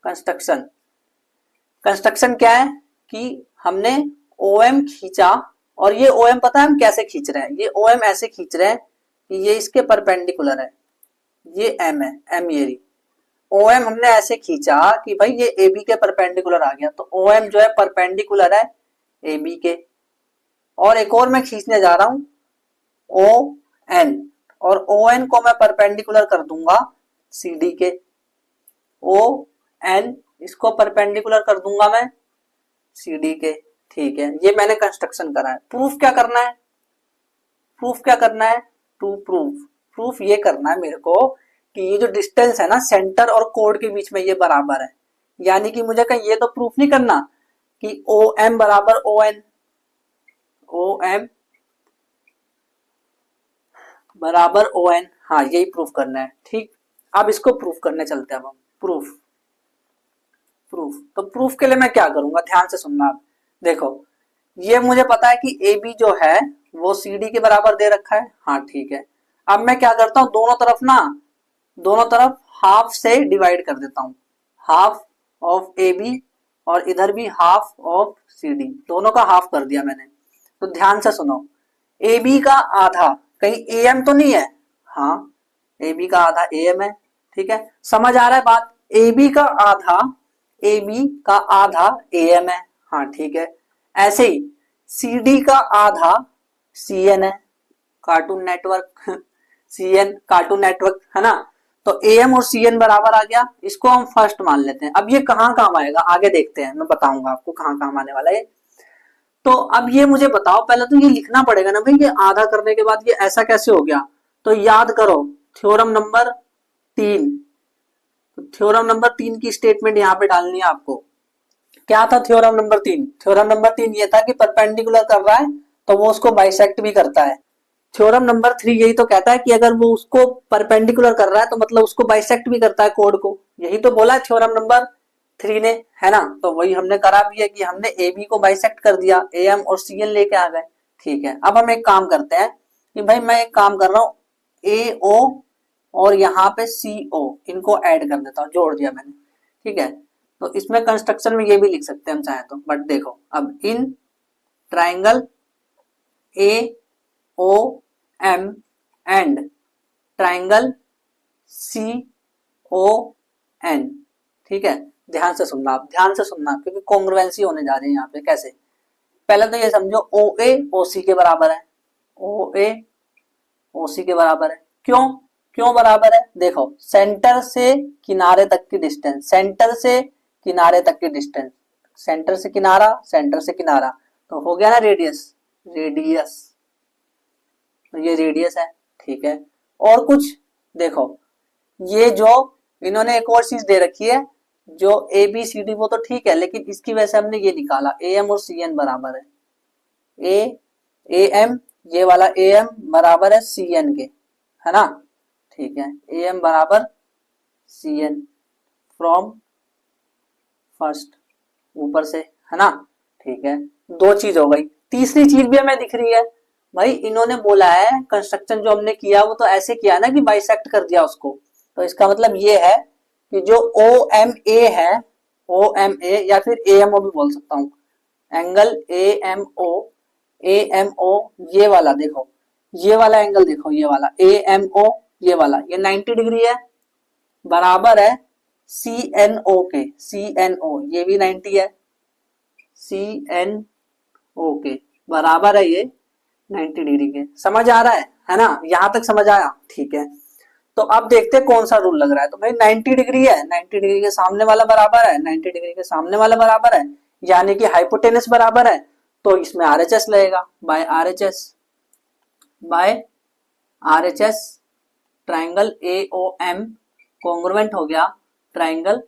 कंस्ट्रक्शन कंस्ट्रक्शन क्या है कि हमने ओ एम खींचा, और ये ओ एम पता है हम कैसे खींच रहे हैं? ये ओ एम ऐसे खींच रहे हैं कि ये इसके परपेंडिकुलर है, ये एम है, एम ये रही। ओ एम हमने ऐसे खींचा कि भाई ये ए बी के परपेंडिकुलर आ गया, तो ओ एम जो है परपेंडिकुलर है ए बी के। और एक और मैं खींचने जा रहा हूं ओ एन, और ओ एन को मैं परपेंडिकुलर कर दूंगा सी डी के। ओ एन इसको परपेंडिकुलर कर दूंगा मैं सी डी के, ठीक है। ये मैंने कंस्ट्रक्शन करा है। प्रूफ क्या करना है? प्रूफ क्या करना है? टू प्रूफ ये करना है मेरे को कि ये जो डिस्टेंस है ना सेंटर और कोड के बीच में ये बराबर है। यानी कि मुझे कहीं ये तो प्रूफ नहीं करना कि ओ एम बराबर ओ एन, ओ एम बराबर ओ एन, हाँ यही प्रूफ करना है, ठीक। अब इसको प्रूफ करने चलते हैं अब हम। प्रूफ तो प्रूफ के लिए मैं क्या करूंगा, ध्यान से सुनना आप। देखो ये मुझे पता है कि ए बी जो है वो सी डी के बराबर दे रखा है, हाँ ठीक है। अब मैं क्या करता हूं, दोनों तरफ हाफ से डिवाइड कर देता हूं। हाफ ऑफ ए बी और इधर भी हाफ ऑफ सी डी, दोनों का हाफ कर दिया मैंने। तो ध्यान से सुनो, ए बी का आधा कहीं ए एम तो नहीं है? हाँ ए बी का आधा ए एम है, ठीक है। समझ आ रहा है बात? ए बी का आधा ए एम है, हाँ ठीक है। ऐसे ही सी डी का आधा सी एन है, cartoon network C N cartoon network है ना। तो ए एम और सी एन बराबर आ गया, इसको हम फर्स्ट मान लेते हैं। अब ये कहाँ काम आएगा आगे देखते हैं, मैं बताऊंगा आपको कहाँ काम आने वाला है। तो अब ये मुझे बताओ, पहले तो ये लिखना पड़ेगा ना भाई, ये आधा करने के बाद ये ऐसा कैसे हो गया? तो याद करो थ्योरम नंबर 3। तो थ्योरम नंबर 3 की स्टेटमेंट यहाँ पे डालनी है आपको। क्या था थ्योरम नंबर 3? थ्योरम नंबर 3 ये था कि परपेंडिकुलर कर रहा है तो वो उसको बाइसेक्ट भी करता है। थ्योरम नंबर 3 यही तो कहता है कि अगर वो उसको परपेंडिकुलर कर रहा है तो मतलब उसको बाइसेक्ट भी करता है कोड को। यही तो बोला है थ्योरम नंबर 3 ने, है ना। तो वही हमने करा भी है कि हमने ए बी को बाइसेक्ट कर दिया, ए एम और सी एन लेके आ गए, ठीक है। अब हम एक काम करते हैं कि भाई मैं एक काम कर रहा हूँ, ए ओ और यहाँ पे सी ओ इनको ऐड कर देता हूँ, जोड़ दिया मैंने, ठीक है। तो इसमें कंस्ट्रक्शन में ये भी लिख सकते हैं हम चाहे तो, बट देखो अब in triangle A O M and triangle C O N, ठीक है। ध्यान से सुनना आप, ध्यान से सुनना, क्योंकि कॉन्ग्रुएंसी होने जा रही है यहाँ पे। कैसे? पहले तो ये समझो ओ ए ओ सी के बराबर है, ओ ए ओ सी के बराबर है। क्यों क्यों बराबर है? देखो सेंटर से किनारे तक की डिस्टेंस, सेंटर से किनारे तक की डिस्टेंस, सेंटर से किनारा, सेंटर से किनारा, तो हो गया ना रेडियस, रेडियस, तो ये रेडियस है, ठीक है। और कुछ देखो, ये जो इन्होंने एक और चीज दे रखी है जो ए बी सी डी, वो तो ठीक है, लेकिन इसकी वजह से हमने ये निकाला ए एम और सी एन बराबर है ए एम, ये वाला ए एम बराबर है सी एन के, है ना, ठीक है। ए एम बराबर सी एन फ्रॉम फर्स्ट, ऊपर से, है ना, ठीक है, दो चीज हो गई। तीसरी चीज भी हमें दिख रही है भाई, इन्होंने बोला है कंस्ट्रक्शन जो हमने किया वो तो ऐसे किया ना कि बाइसेक्ट कर दिया उसको, तो इसका मतलब ये है कि जो ओ एम ए है, ओ एम ए या फिर ए एम ओ भी बोल सकता हूँ, एंगल ए एम ओ, ये वाला देखो, ये वाला एंगल देखो, ये वाला ए एम ओ, ये वाला, ये 90 डिग्री है, बराबर है सी एन ओ के, सी एन ओ ये भी 90 है, सी एन ओ के बराबर है ये 90 डिग्री के। समझ आ रहा है ना, यहां तक समझ आया? ठीक है, तो अब देखते हैं कौन सा रूल लग रहा है। तो भाई 90 डिग्री है, 90 डिग्री के सामने वाला बराबर है, 90 डिग्री के सामने वाला बराबर है, यानी कि हाइपोटेनस बराबर है, तो इसमें आरएचएस लगेगा, by RHS, by RHS, triangle A O M congruent हो गया ट्राइंगल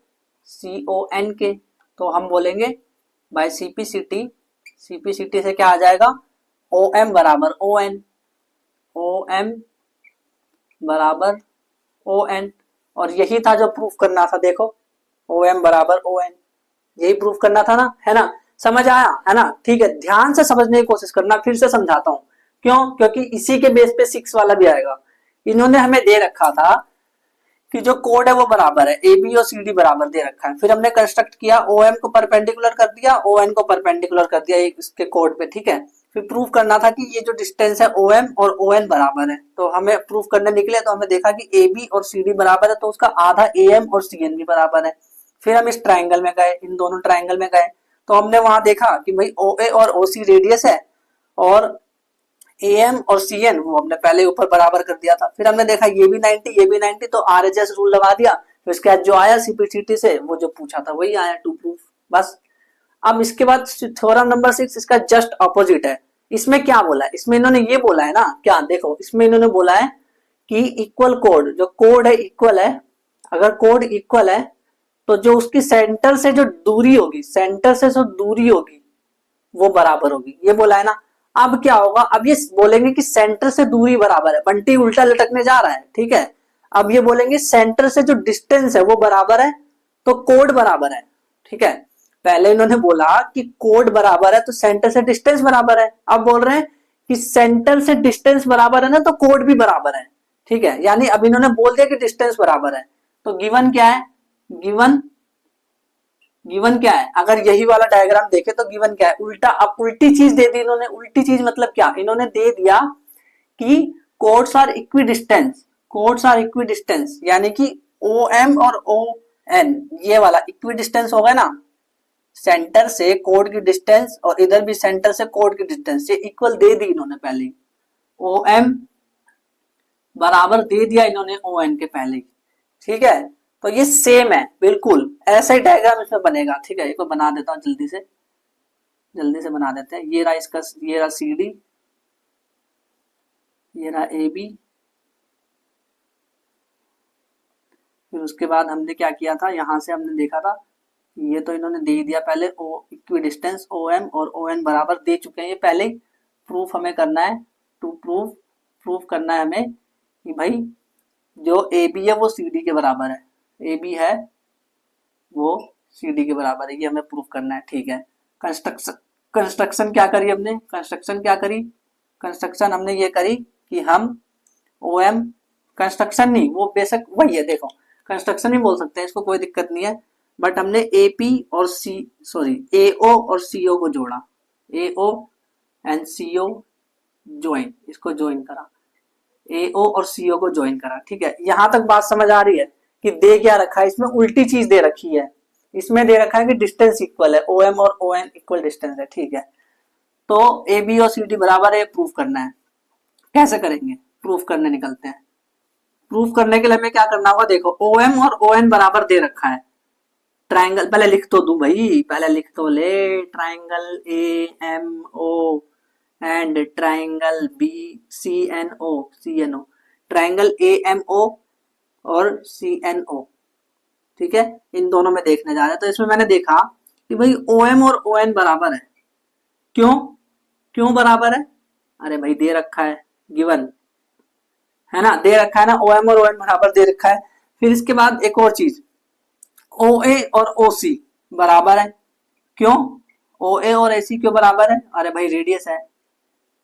सी ओ एन के, तो हम बोलेंगे बाय सीपीसीटी, सीपीसीटी से क्या आ जाएगा, ओ एम बराबर ओ एन, ओ एम बराबर ओ एन, और यही था जो प्रूफ करना था, देखो ओ एम बराबर ओ एन, यही प्रूफ करना था ना, है ना? समझ आया है ना? ठीक है, ध्यान से समझने की कोशिश करना, फिर से समझाता हूं। क्यों? क्योंकि इसी के बेस पे 6 वाला भी आएगा। इन्होंने हमें दे रखा था कि जो कोड है वो बराबर है, ए बी और सी डी बराबर दे रखा है, फिर हमने कंस्ट्रक्ट किया, ओ एम को परपेंडिकुलर कर दिया, ओ एन को परपेंडिकुलर कर दिया इसके कोड पे, ठीक है। फिर प्रूफ करना था कि ये जो डिस्टेंस है ओ एम और ओ एन बराबर है, तो हमें प्रूफ करने निकले तो हमें देखा कि ए बी और सी डी बराबर है, तो उसका आधा ए एम और सी एन भी बराबर है। फिर हम इस ट्राइंगल में गए, इन दोनों ट्राइंगल में गए, तो हमने वहां देखा कि भाई ओ ए और ओ सी रेडियस है, और ए एम और सी एन वो हमने पहले ऊपर बराबर कर दिया था। फिर हमने देखा ये भी 90 ये भी 90, तो आरएचएस रूल लगा दिया, फिर इसके बाद जो आया सीपीसीटी से वो जो पूछा था वही आया टू प्रूफ, बस। अब इसके बाद थ्योरम नंबर 6 इसका जस्ट ऑपोजिट है। इसमें क्या बोला है, इसमें इन्होंने ये बोला है ना, क्या देखो, इसमें इन्होंने बोला है कि इक्वल कोड, जो कोड है इक्वल है, अगर कोड इक्वल है तो जो उसकी सेंटर से जो दूरी होगी, सेंटर से जो दूरी होगी वो बराबर होगी, ये बोला है ना। अब क्या होगा, अब ये बोलेंगे कि सेंटर से दूरी बराबर है, बंटी उल्टा लटकने जा रहा है, ठीक है। अब ये बोलेंगे सेंटर से जो डिस्टेंस है वो बराबर है, तो कोड बराबर है, ठीक है। पहले इन्होंने बोला कि कोड बराबर है तो सेंटर से डिस्टेंस बराबर है, अब बोल रहे हैं कि सेंटर से डिस्टेंस बराबर है ना, तो कोड भी बराबर है, ठीक है। यानी अब इन्होंने बोल दिया कि डिस्टेंस बराबर है, तो गिवन क्या है, गिवन गिवन क्या है, अगर यही वाला डायग्राम देखे तो गिवन क्या है, उल्टा, अब उल्टी चीज दे दी इन्होंने। उल्टी चीज मतलब क्या, इन्होंने दे दिया कि chords are equidistance, chords are equidistance, यानी कि ओ एम और ओ एन ये वाला इक्विडिस्टेंस होगा ना, सेंटर से कोड की डिस्टेंस और इधर भी सेंटर से कोड की डिस्टेंस, ये इक्वल दे दी इन्होंने पहले, ओ एम बराबर दे दिया इन्होंने ओ एन के पहले, ठीक है। तो ये सेम है बिल्कुल, ऐसा ही डायग्राम इसमें बनेगा, ठीक है। इसको बना देता हूँ जल्दी से बना देते हैं। ये रहा इसका, ये रहा सी डी, ये रहा ए बी, फिर उसके बाद हमने क्या किया था, यहां से हमने देखा था, ये तो इन्होंने दे दिया पहले, ओ इक्वी डिस्टेंस ओ एम और ओ एन बराबर दे चुके हैं ये पहले। प्रूफ हमें करना है, टू प्रूफ करना है हमें कि भाई जो ए बी है वो सी डी के बराबर है, ए बी है वो सी डी के बराबर है, ये हमें प्रूफ करना है, ठीक है। कंस्ट्रक्शन क्या करी हमने, कंस्ट्रक्शन हमने ये करी कि हम ओ एम, कंस्ट्रक्शन नहीं, वो बेशक वही है, देखो कंस्ट्रक्शन ही बोल सकते हैं इसको, कोई दिक्कत नहीं है, बट हमने ए पी और सी, सॉरी ए ओ और सी ओ को जोड़ा, A O and C O join, इसको ज्वाइन करा, ए ओ और सी ओ को ज्वाइन करा, ठीक है। यहां तक बात समझ आ रही है कि दे क्या रखा है, इसमें उल्टी चीज दे रखी है, इसमें दे रखा है कि डिस्टेंस इक्वल है, ओ एम और ओ एन इक्वल डिस्टेंस है, ठीक है। तो ए बी और सी डी बराबर है, प्रूफ करना है। कैसे करेंगे, प्रूफ करने निकलते हैं। प्रूफ करने के लिए हमें क्या करना होगा, देखो ओ एम और ओ एन बराबर दे रखा है, ट्राइंगल पहले लिख तो दू भाई, पहले लिख तो ले, triangle A M O and triangle B C N O, triangle A M O और सी एन ओ, ठीक है। इन दोनों में देखने जा रहे हैं, तो इसमें मैंने देखा कि भाई ओ एम और ओ एन बराबर है, क्यों क्यों बराबर है, अरे भाई दे रखा है, गिवन है ना, दे रखा है ना, ओ एम और ओ एन बराबर दे रखा है। फिर इसके बाद एक और चीज, ओ ए और ओ सी बराबर है, क्यों, ओ ए और ए सी क्यों बराबर है? अरे भाई रेडियस है,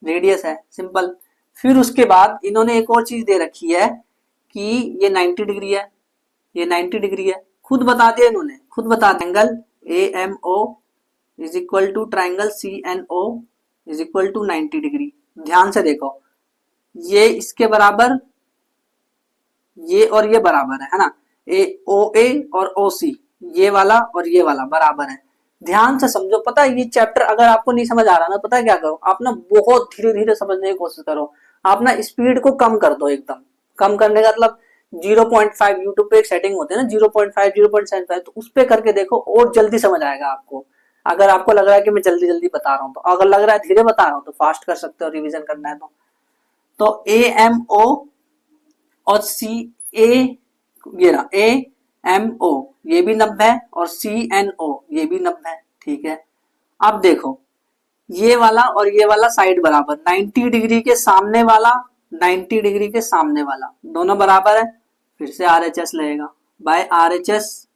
रेडियस है, सिंपल। फिर उसके बाद इन्होंने एक और चीज दे रखी है कि ये 90 डिग्री है, ये 90 डिग्री है, खुद बता दिया इन्होंने, खुद बता दिया। Angle A M O is equal to triangle C N O is equal to 90 degree. ध्यान से देखो, ये इसके बराबर, ये और ये बराबर है ना, ए ओ ए और ओ सी, ये वाला और ये वाला बराबर है। ध्यान से समझो, पता है ये चैप्टर अगर आपको नहीं समझ आ रहा ना, पता है क्या करो आप ना, बहुत धीरे धीरे समझने की कोशिश करो। आप ना स्पीड को कम कर दो, एकदम कम करने का मतलब 0.5, यूट्यूब पे एक सेटिंग होती है ना 0.5 0.75, तो उस पे करके देखो और जल्दी समझ आएगा आपको। अगर आपको लग रहा है कि मैं जल्दी जल्दी बता रहा हूँ, तो अगर लग रहा है धीरे बता रहा हूँ तो फास्ट कर सकते हो, रिविजन करना है तो ए एम ओ और सी ए, ये रहा ए एम ओ, ये भी 90 है, और सी एन ओ ये भी 90 है, ठीक है। अब देखो ये वाला और ये वाला साइड बराबर, 90 डिग्री के सामने वाला, 90 डिग्री के सामने वाला दोनों बराबर है। फिर से आरएचएस लगेगा, by RHS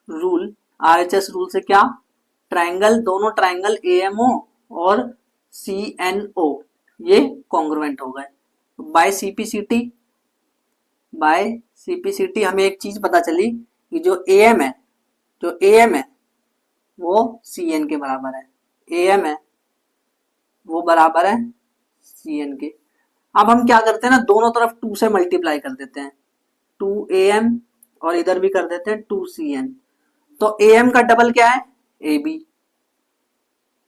rule. RHS rule से क्या, ट्राइंगल, दोनों ट्राइंगल एएमओ और सीएनओ ये कॉन्ग्रुएंट हो गए। बाय सीपीसीटी, बाय सीपीसीटी हमें एक चीज पता चली कि जो एएम है, जो एएम है वो सीएन के बराबर है, एएम है वो बराबर है सीएन के। अब हम क्या करते हैं ना, दोनों तरफ 2 से मल्टीप्लाई कर देते हैं, 2am और इधर भी कर देते हैं 2cn। तो am का डबल क्या है, ab,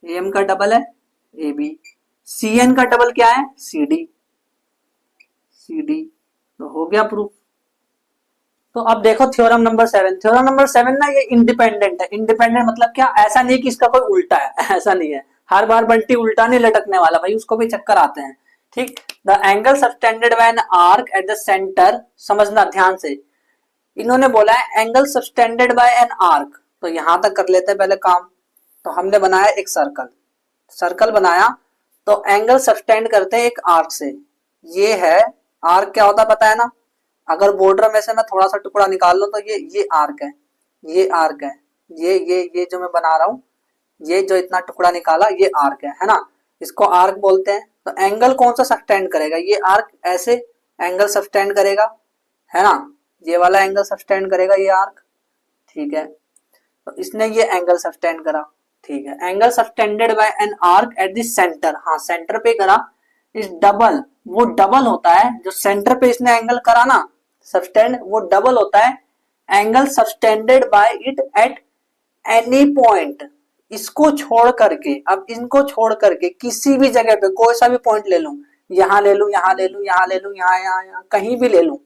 am का डबल है ab, cn का डबल क्या है, cd, cd। तो हो गया प्रूफ। तो अब देखो थ्योरम नंबर 7, थ्योरम नंबर 7 ना ये इंडिपेंडेंट है। इंडिपेंडेंट मतलब क्या, ऐसा नहीं कि इसका कोई उल्टा है, ऐसा नहीं है, हर बार बंटी उल्टा नहीं लटकने वाला भाई, उसको भी चक्कर आते हैं, ठीक। The angle subtended bye an arc at the centre, समझना ध्यान से, इन्होंने बोला है angle subtended bye an arc, तो यहां तक कर लेते हैं पहले काम। तो हमने बनाया एक सर्कल, सर्कल बनाया, तो एंगल सबटेंड करते हैं एक आर्क से, ये है आर्क, क्या होता है पता है ना, अगर बॉर्डर में से मैं थोड़ा सा टुकड़ा निकाल लूं तो ये आर्क है, ये आर्क है, ये जो मैं बना रहा हूं, ये जो इतना टुकड़ा निकाला ये आर्क है ना, इसको आर्क बोलते हैं। तो एंगल कौन सा सबटेंड करेगा, ये आर्क ऐसे एंगल सबटेंड करेगा, है ना, ये वाला एंगल सबटेंड करेगा ये आर्क, ठीक है। तो इसने ये एंगल सबटेंड करा, ठीक है। Angle subtended bye an arc at the centre, हाँ सेंटर पे करा, इस डबल, वो डबल होता है जो सेंटर पे इसने एंगल करा ना सबटेंड, वो डबल होता है angle subtended bye it at any point. इसको छोड़ करके, अब इनको छोड़ करके किसी भी जगह पे कोई सा भी पॉइंट ले लूं, यहां ले लूं, यहां ले लूं, यहां ले लूं, यहां कहीं भी ले लूं,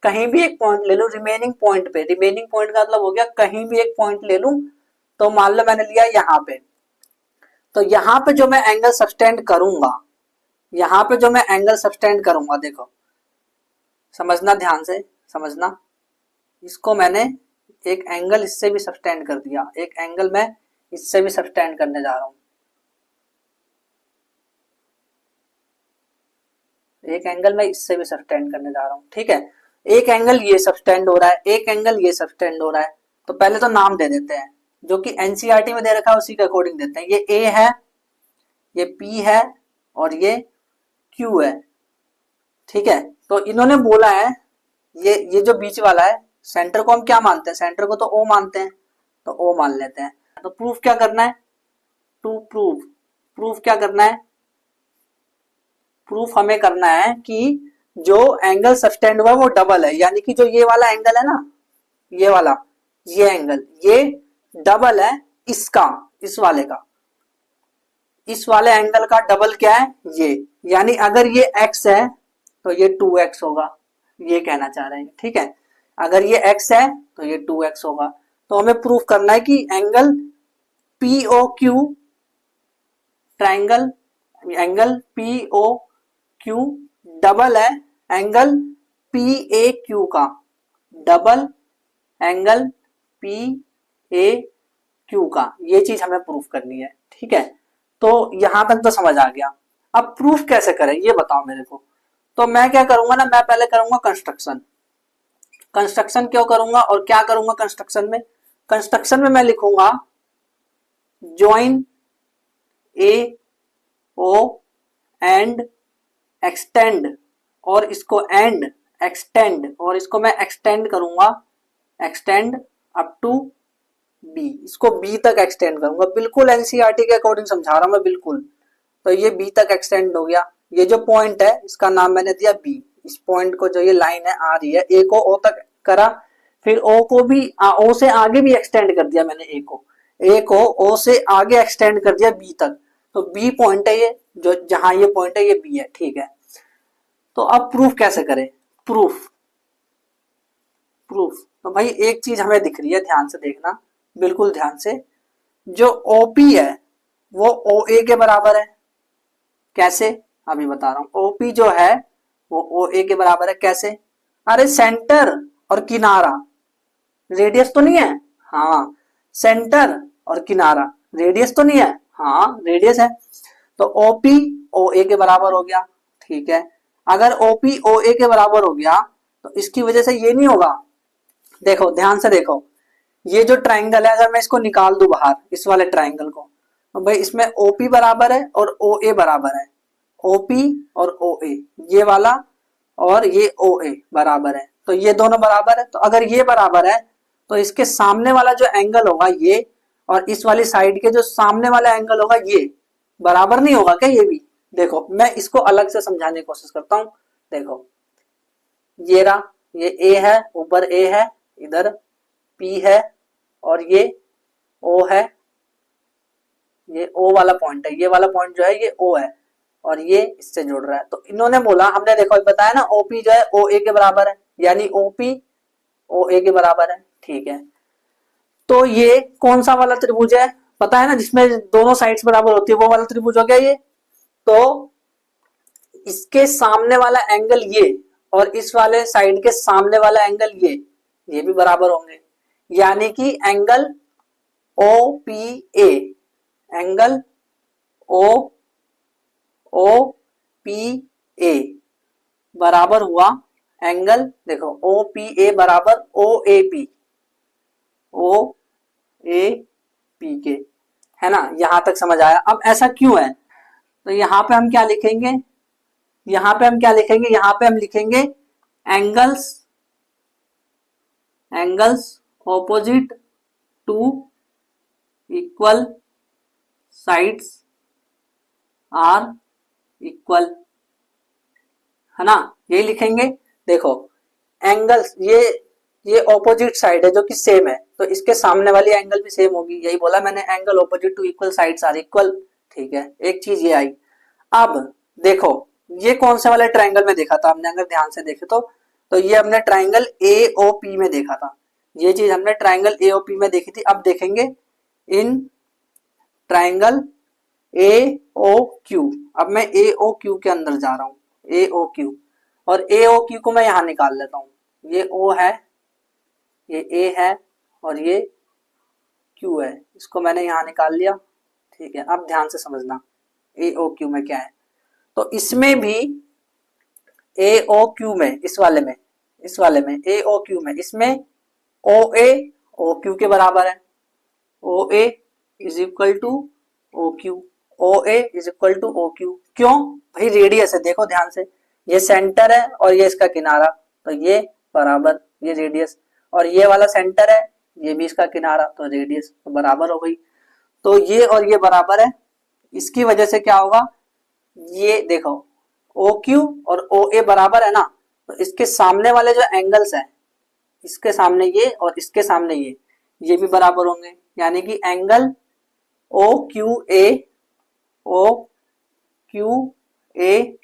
कहीं भी एक पॉइंट ले लूं रिमेनिंग पॉइंट पे, रिमेनिंग पॉइंट का मतलब हो गया कहीं भी एक पॉइंट ले लूं, तो मान लो मैंने लिया यहाँ पे, तो यहाँ पे जो मैं एंगल सबटेंड करूंगा, यहाँ पे जो मैं एंगल सबटेंड करूंगा, देखो समझना ध्यान से समझना, इसको मैंने एक एंगल इससे भी सबटेंड कर दिया, एक एंगल मैं इससे भी सबटेंड करने जा रहा हूं, एक एंगल मैं इससे भी सबटेंड करने जा रहा हूं, ठीक है। एक एंगल ये सबटेंड हो रहा है, एक एंगल ये सबटेंड हो रहा है, तो पहले तो नाम दे देते हैं, जो कि एनसीईआरटी में दे रखा है उसी के अकॉर्डिंग देते हैं। ये ए है, ये पी है और ये क्यू है, ठीक है। तो इन्होंने बोला है ये जो बीच वाला है, सेंटर को हम क्या मानते हैं, सेंटर को तो ओ मानते हैं, तो ओ मान लेते हैं। तो प्रूफ क्या करना है, टू प्रूफ, प्रूफ क्या करना है, प्रूफ हमें करना है कि जो एंगल सबटेंड हुआ है वो डबल है, यानी कि जो ये वाला एंगल है ना, ये वाला, ये एंगल ये डबल है इसका, इस वाले का, इस वाले एंगल का डबल क्या है ये, यानी अगर ये x है तो ये 2x होगा, ये कहना चाह रहे हैं, ठीक है। अगर ये x है तो ये 2x होगा। तो हमें प्रूफ करना है कि angle POQ, triangle angle POQ double है एंगल PAQ का, डबल एंगल PAQ का, ये चीज हमें प्रूफ करनी है, ठीक है। तो यहां तक तो समझ आ गया। अब प्रूफ कैसे करें ये बताओ मेरे को। तो मैं क्या करूंगा ना, मैं पहले करूंगा कंस्ट्रक्शन। कंस्ट्रक्शन क्यों करूंगा और क्या करूंगा कंस्ट्रक्शन में, कंस्ट्रक्शन में मैं लिखूंगा join A O and extend, और इसको एंड एक्सटेंड, और इसको मैं एक्सटेंड करूंगा, एक्सटेंड अप टू बी, इसको बी तक एक्सटेंड करूंगा, बिल्कुल एनसीईआरटी के अकॉर्डिंग समझा रहा हूं मैं बिल्कुल। तो ये बी तक एक्सटेंड हो गया, ये जो पॉइंट है इसका नाम मैंने दिया बी, इस पॉइंट को जो ये लाइन है आ रही है ए को ओ तक करा, फिर ओ को भी ओ से आगे भी एक्सटेंड कर दिया मैंने, ए को ओ से आगे एक्सटेंड कर दिया बी तक, तो बी पॉइंट है ये, जो जहां ये पॉइंट है ये बी है, ठीक है। तो अब प्रूफ कैसे करें, प्रूफ प्रूफ तो भाई एक चीज हमें दिख रही है, ध्यान से देखना, बिल्कुल ध्यान से, जो ओपी है वो ओ ए के बराबर है, कैसे अभी बता रहा हूं, ओपी जो है वो ओ ए के बराबर है, कैसे, अरे सेंटर और किनारा, रेडियस तो नहीं है, हाँ, सेंटर और किनारा रेडियस तो नहीं है, हाँ रेडियस है, तो ओपी ओ ए के बराबर हो गया, ठीक है। अगर ओपी ओ ए के बराबर हो गया तो इसकी वजह से ये नहीं होगा, देखो ध्यान से देखो, ये जो ट्राइंगल है अगर मैं इसको निकाल दूं बाहर, इस वाले ट्राइंगल को, तो भाई इसमें ओपी बराबर है और ओ ए बराबर है, ओपी और ओ ए ये वाला, और ये ओ ए बराबर है, तो ये दोनों बराबर है, तो अगर ये बराबर है तो इसके सामने वाला जो एंगल होगा ये, और इस वाली साइड के जो सामने वाला एंगल होगा ये बराबर नहीं होगा क्या, ये भी देखो, मैं इसको अलग से समझाने की कोशिश करता हूं, देखो ये रहा, ये ए है, ऊपर ए है, इधर पी है, और ये ओ है, ये ओ वाला पॉइंट है, ये वाला पॉइंट जो है ये ओ है, और ये इससे जुड़ रहा है, तो इन्होंने बोला, हमने देखो बताया ना ओपी जो है ओ ए के बराबर है, यानी ओपी ओ ए के बराबर है, ठीक है। तो ये कौन सा वाला त्रिभुज है, पता है ना, जिसमें दोनों साइड्स बराबर होती है, वो वाला त्रिभुज हो गया ये, तो इसके सामने वाला एंगल ये, और इस वाले साइड के सामने वाला एंगल ये भी बराबर होंगे, यानी कि angle O P A, angle O O P A बराबर हुआ एंगल, देखो ओ पी ए बराबर ओ A P, O A P के, है ना, यहां तक समझ आया। अब ऐसा क्यों है, तो यहां पे हम क्या लिखेंगे, यहां पे हम क्या लिखेंगे, यहां पे हम लिखेंगे angles, angles opposite to equal sides are equal, है ना, यही लिखेंगे। देखो एंगल्स, ये ऑपोजिट साइड है जो कि सेम है, तो इसके सामने वाली एंगल भी सेम होगी, यही बोला मैंने, angle opposite to equal sides are equal, ठीक है, एक चीज ये आई। अब देखो ये कौन से वाले ट्राइंगल में देखा था हमने, अगर ध्यान से देखे तो ये हमने ट्राइंगल ए ओ पी में देखा था, ये चीज हमने ट्राइंगल ए ओ पी में देखी थी। अब देखेंगे इन ट्राइंगल ए ओ क्यू, अब मैं ए ओ क्यू के अंदर जा रहा हूं, ए ओ क्यू, और ए ओ क्यू को मैं यहां निकाल लेता हूं, ये ओ है, ये ए है, और ये क्यू है, इसको मैंने यहां निकाल लिया, ठीक है। अब ध्यान से समझना ए ओ क्यू में क्या है, तो इसमें भी ए ओ क्यू में, इस वाले में, इस वाले में ए ओ क्यू में, इसमें ओ ए ओ क्यू के बराबर है, O A is equal to O Q, O A is equal to O Q, क्यों भाई, रेडियस है, देखो ध्यान से, ये सेंटर है और ये इसका किनारा, तो ये बराबर ये रेडियस, और ये वाला सेंटर है, ये भी इसका किनारा, तो रेडियस तो बराबर हो गई, तो ये और ये बराबर है, इसकी वजह से क्या होगा, ये देखो ओ क्यू और ओ ए बराबर है ना, तो इसके सामने वाले जो एंगल्स है, इसके सामने ये और इसके सामने ये भी बराबर होंगे, यानी कि angle O Q A, O Q A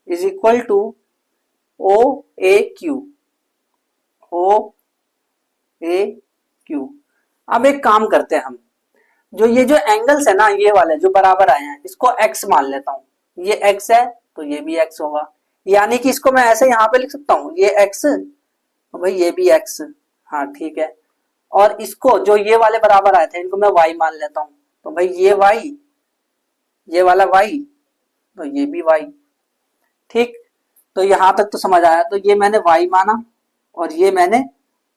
is equal to O A Q, O A Q. अब एक काम करते हैं हम, जो ये जो एंगल्स है ना ये वाले जो बराबर आए हैं, इसको x मान लेता हूं, ये x है तो ये भी x होगा, यानी कि इसको मैं ऐसे यहाँ पे लिख सकता हूँ, ये x तो भाई ये भी x, हाँ ठीक है, और इसको जो ये वाले बराबर आए थे इनको मैं y मान लेता हूँ, तो भाई ये y, ये वाला y, तो ये भी y, ठीक, तो यहां तक तो समझ आया, तो ये मैंने y माना और ये मैंने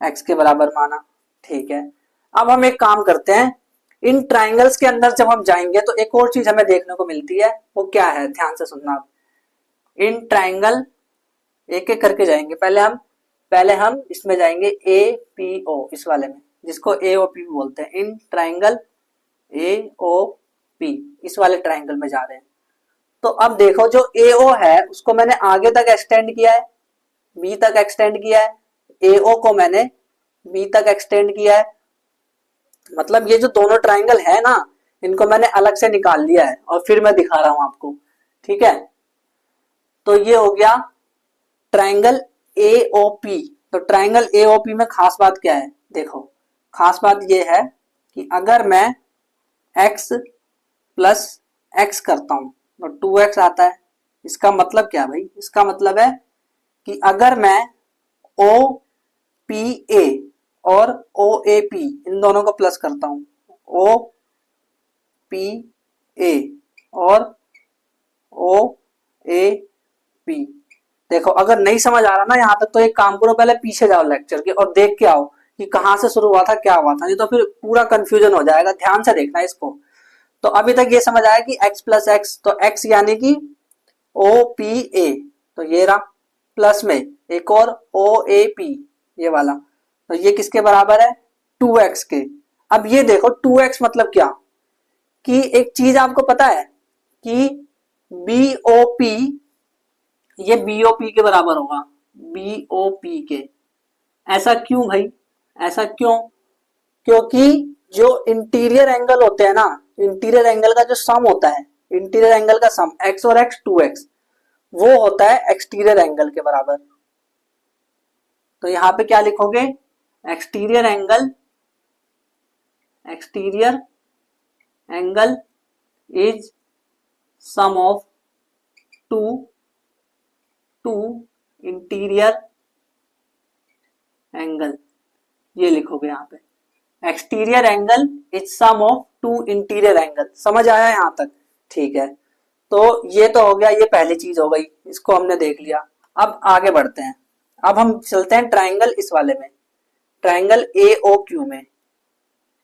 x के बराबर माना, ठीक है। अब हम एक काम करते हैं, इन ट्राइंगल्स के अंदर जब हम जाएंगे तो एक और चीज हमें देखने को मिलती है, वो क्या है, ध्यान से सुनना आप। इन ट्राइंगल, एक एक करके जाएंगे, पहले हम इसमें जाएंगे ए पी ओ, इस वाले में जिसको ए ओ पी बोलते हैं। इन ट्राइंगल ए ओ पी, इस वाले ट्राइंगल में जा रहे हैं। तो अब देखो जो ए ओ है उसको मैंने आगे तक एक्सटेंड किया है, बी तक एक्सटेंड किया है, ए ओ को मैंने बी तक एक्सटेंड किया है। मतलब ये जो दोनों ट्राइंगल है ना, इनको मैंने अलग से निकाल लिया है और फिर मैं दिखा रहा हूं आपको, ठीक है। तो ये हो गया ट्राइंगल एओपी। तो ट्राइंगल एओपी में खास बात क्या है, देखो खास बात ये है कि अगर मैं x प्लस एक्स करता हूं तो 2x आता है। इसका मतलब क्या भाई, इसका मतलब है कि अगर मैं ओ पी ए और ओ ए पी इन दोनों को प्लस करता हूं, ओ पी ए और ओ ए पी, देखो अगर नहीं समझ आ रहा ना यहाँ तक तो एक काम करो, पहले पीछे जाओ लेक्चर के और देख के आओ कि कहां से शुरू हुआ था, क्या हुआ था, नहीं तो फिर पूरा कंफ्यूजन हो जाएगा। ध्यान से देखना इसको। तो अभी तक ये समझ आया कि x प्लस एक्स, तो x यानी कि ओ पी ए, तो ये रहा, प्लस में एक और ओ ए पी, ये वाला, तो ये किसके बराबर है, 2x के। अब ये देखो 2x मतलब क्या, कि एक चीज आपको पता है कि बी ओ पी, ये बीओपी के बराबर होगा, बीओपी के। ऐसा क्यों भाई, ऐसा क्यों, क्योंकि जो इंटीरियर एंगल होते हैं ना, इंटीरियर एंगल का जो सम होता है, इंटीरियर एंगल का सम एक्स और एक्स 2x, वो होता है एक्सटीरियर एंगल के बराबर। तो यहां पे क्या लिखोगे, exterior angle, exterior angle is sum of two interior angle, ये लिखोगे यहाँ पे, exterior angle is sum of two interior angle. समझ आया यहां तक, ठीक है। तो ये तो हो गया, ये पहली चीज हो गई, इसको हमने देख लिया। अब आगे बढ़ते हैं, अब हम चलते हैं ट्राइंगल इस वाले में, ट्राइंगल ए ओ क्यू में।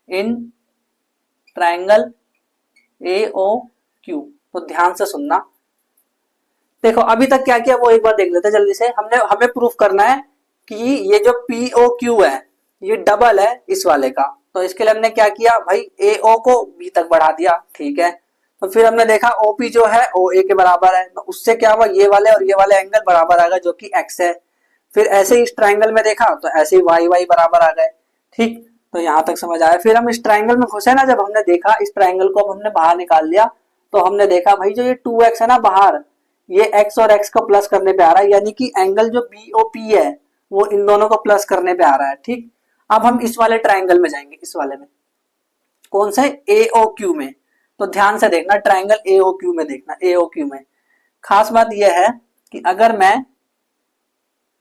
इन ट्राइंगल ए ओ क्यू, तो ध्यान से सुनना। देखो अभी तक क्या किया वो एक बार देख लेते हैं जल्दी से। हमें प्रूफ करना है कि ये जो पी ओ क्यू है ये डबल है इस वाले का। तो इसके लिए हमने क्या किया भाई, ए ओ को बी तक बढ़ा दिया, ठीक है। तो फिर हमने देखा ओ पी जो है ओ ए के बराबर है, तो उससे क्या हुआ, ये वाले और ये वाले एंगल बराबर आ गए जो कि एक्स है। फिर ऐसे ही इस ट्राइंगल में देखा तो ऐसे ही वाई वाई बराबर आ गए, ठीक। तो यहां तक समझ आया। फिर हम इस ट्राइंगल में घुसे ना, जब हमने देखा इस ट्राइंगल को अब हमने बाहर निकाल लिया, तो हमने देखा भाई जो ये 2x है ना बाहर, ये x और x को प्लस करने पे आ रहा है, यानी कि एंगल जो बीओपी है वो इन दोनों को प्लस करने पे आ रहा है, ठीक। अब हम इस वाले ट्राइंगल में जाएंगे, इस वाले में, कौन से, एओक्यू में। तो ध्यान से देखना, ट्राइंगल एओक्यू में देखना, एओक्यू में खास बात यह है कि अगर मैं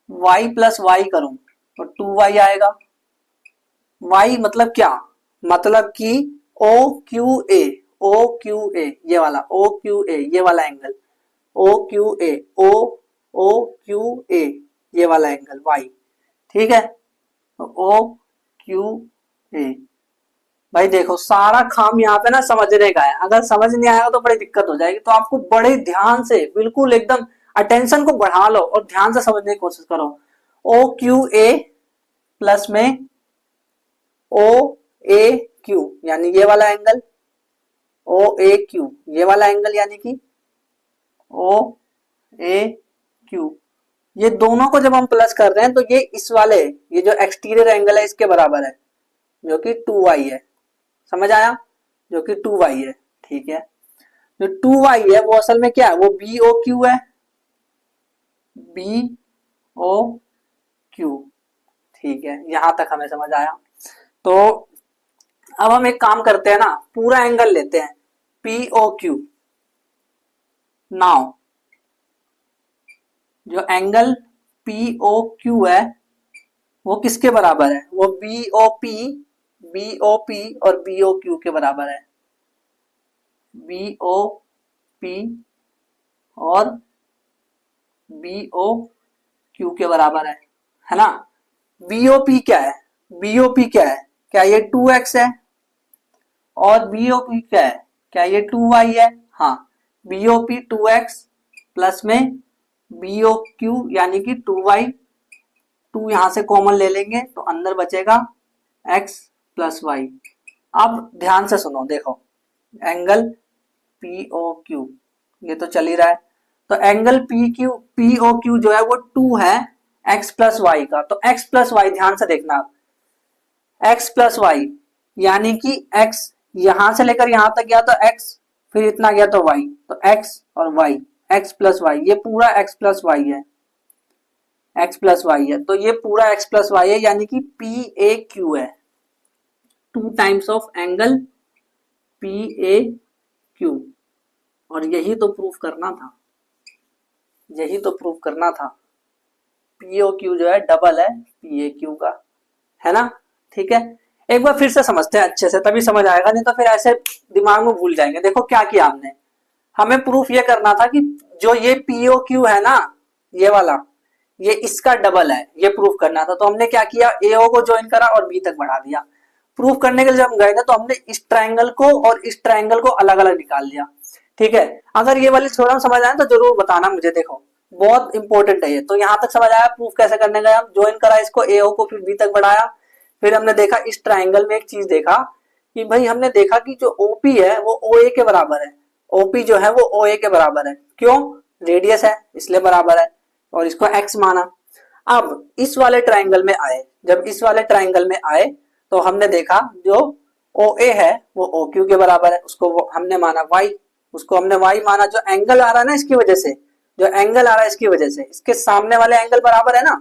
y प्लस वाई करूं तो 2y आएगा। y मतलब क्या, मतलब कि ओ Q A, O Q A ये वाला, ओ क्यू ए ये वाला angle, O Q A, O Q A ये वाला एंगल y, ठीक है। तो ओ क्यू ए, भाई देखो सारा काम यहाँ पे ना समझने का है, अगर समझ नहीं आएगा तो बड़ी दिक्कत हो जाएगी। तो आपको बड़े ध्यान से, बिल्कुल एकदम अटेंशन को बढ़ा लो और ध्यान से समझने की कोशिश करो। ओ क्यू ए प्लस में ओ ए क्यू, यानी ये वाला एंगल, ओ ए क्यू ये वाला एंगल, यानी कि ओ ए क्यू, ये दोनों को जब हम प्लस कर रहे हैं तो ये इस वाले, ये जो एक्सटीरियर एंगल है इसके बराबर है, जो कि 2y है। समझ आया, जो कि 2y है, ठीक है। जो 2y है वो असल में क्या है, वो बी ओ क्यू है, बी ओ क्यू, ठीक है। यहां तक हमें समझ आया। तो अब हम एक काम करते हैं ना, पूरा एंगल लेते हैं पी ओ क्यू। नाउ जो एंगल पी ओ क्यू है वो किसके बराबर है, वो B O P, B O P और बी ओ क्यू के बराबर है, बी ओ पी और बी ओ क्यू के बराबर है ना। बी ओ पी क्या है, बी ओ पी क्या है, क्या ये 2x है, और बीओपी क्या है, क्या ये 2y है, हाँ बीओपी 2x प्लस में बीओक्यू यानी कि 2y, 2 यहां से कॉमन ले लेंगे तो अंदर बचेगा x प्लस वाई। अब ध्यान से सुनो, देखो एंगल पीओक्यू ये तो चल ही रहा है, तो एंगल पीओक्यू जो है वो 2 है x प्लस वाई का, तो x प्लस वाई ध्यान से देखना आप, x प्लस वाई यानी कि x यहां से लेकर यहां तक गया तो x, फिर इतना गया तो y, तो x और y, x प्लस वाई, ये पूरा x प्लस वाई है, x प्लस वाई है, तो ये पूरा x प्लस वाई है यानी कि पी ए क्यू है, 2 times of angle P A Q. और यही तो प्रूफ करना था, यही तो प्रूफ करना था, पीओ क्यू जो है डबल है पी ए क्यू का, है ना। ठीक है, एक बार फिर से समझते हैं अच्छे से, तभी समझ आएगा, नहीं तो फिर ऐसे दिमाग में भूल जाएंगे। देखो क्या किया हमने, हमें प्रूफ ये करना था कि जो ये पीओ क्यू है ना, ये वाला, ये इसका डबल है, ये प्रूफ करना था। तो हमने क्या किया, एओ को ज्वाइन करा और बी तक बढ़ा दिया। प्रूफ करने के लिए जब हम गए ना तो हमने इस ट्रायंगल को और इस ट्रायंगल को अलग अलग निकाल लिया। ठीक है, अगर ये वाली थ्योरम समझ आए तो जरूर बताना मुझे, देखो बहुत इंपॉर्टेंट है ये। तो यहां तक समझ आया, प्रूफ कैसे करने गए, हम ज्वाइन करा इसको एओ को, फिर बी तक बढ़ाया, फिर हमने देखा इस ट्रायंगल में एक चीज देखा कि भाई हमने देखा कि जो ओपी है वो ओए के बराबर है, ओपी जो है वो ओए के बराबर है, क्यों, रेडियस है इसलिए बराबर है, और इसको एक्स माना। अब इस वाले ट्रायंगल में आए, जब इस वाले ट्रायंगल में आए तो हमने देखा जो ओ ए है वो ओ क्यू के बराबर है, उसको हमने माना वाई, उसको हमने वाई माना। जो एंगल आ रहा है ना इसकी वजह से, जो एंगल आ रहा है इसकी वजह से, इसके सामने वाले एंगल बराबर है ना,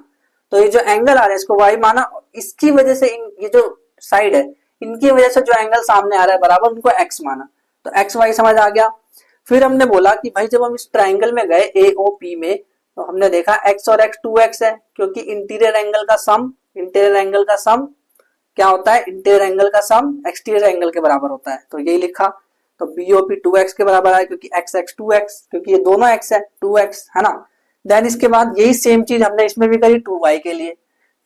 तो ये जो एंगल आ रहा है इसको वाई माना, इसकी वजह से ये जो साइड है इनकी वजह से जो एंगल सामने आ रहा है बराबर, उनको एक्स माना, तो एक्स वाई समझ आ गया। फिर हमने बोला कि भाई जब हम इस ट्राइंगल में गए ए ओ पी में, तो हमने देखा एक्स और एक्स 2x है, क्योंकि इंटीरियर एंगल का सम, इंटीरियर एंगल का सम क्या होता है, इंटीरियर एंगल का सम एक्सटीरियर एंगल के बराबर होता है, तो यही लिखा। तो बीओपी 2x के बराबर है, क्योंकि x x 2x, क्योंकि ये दोनों x है 2x, है ना। देन इसके बाद यही सेम चीज हमने इसमें भी करी 2y के लिए।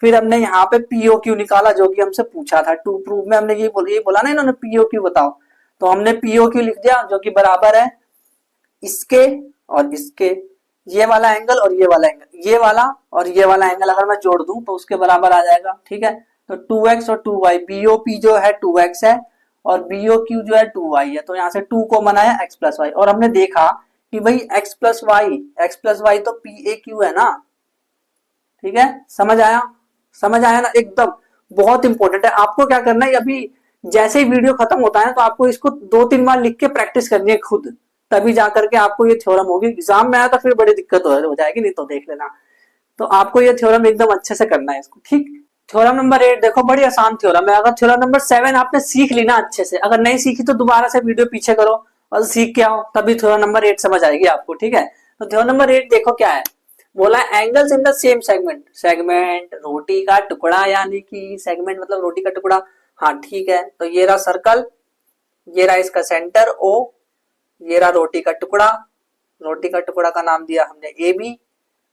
फिर हमने यहाँ पे पीओक्यू निकाला जो कि हमसे पूछा था, टू प्रूफ में हमने ये बोला ना इन्होंने पीओक्यू बताओ, तो हमने पीओक्यू लिख दिया जो कि बराबर है इसके और इसके, ये वाला एंगल और ये वाला एंगल, ये वाला और ये वाला एंगल अगर मैं जोड़ दूं तो उसके बराबर आ जाएगा। ठीक है, तो 2x और 2y, बीओपी जो है 2x है और बीओक्यू जो है 2y है, तो यहाँ से 2 को बनाया x प्लस वाई, और हमने देखा कि भाई x प्लस वाई तो पी ए क्यू है ना। ठीक है, समझ आया, समझ आया ना, एकदम बहुत इंपॉर्टेंट है। आपको क्या करना है, अभी जैसे ही वीडियो खत्म होता है तो आपको इसको 2-3 बार लिख के प्रैक्टिस करनी है खुद, तभी जाकर के आपको ये थ्योरम होगी। एग्जाम में आया तो फिर बड़ी दिक्कत हो जाएगी, नहीं तो देख लेना। तो आपको ये थ्योरम एकदम अच्छे से करना है इसको। ठीक, थ्योरम नंबर 8 देखो, बड़ी आसान थ्योरम है। अगर थ्योरम नंबर 7 आपने सीख ली ना अच्छे से, अगर नहीं सीखी तो दोबारा से वीडियो पीछे करो और सीख के आओ, तभी थ्योरम नंबर 8 समझ आएगी आपको। ठीक है, तो थ्योरम नंबर 8 देखो क्या है, बोला angles in the same segment, segment रोटी का टुकड़ा, यानी कि सेगमेंट मतलब रोटी का टुकड़ा। हाँ ठीक है, तो ये रहा सर्कल, ये रहा इसका सेंटर ओ, ये रहा रोटी का टुकड़ा, रोटी का टुकड़ा का नाम दिया हमने ए बी,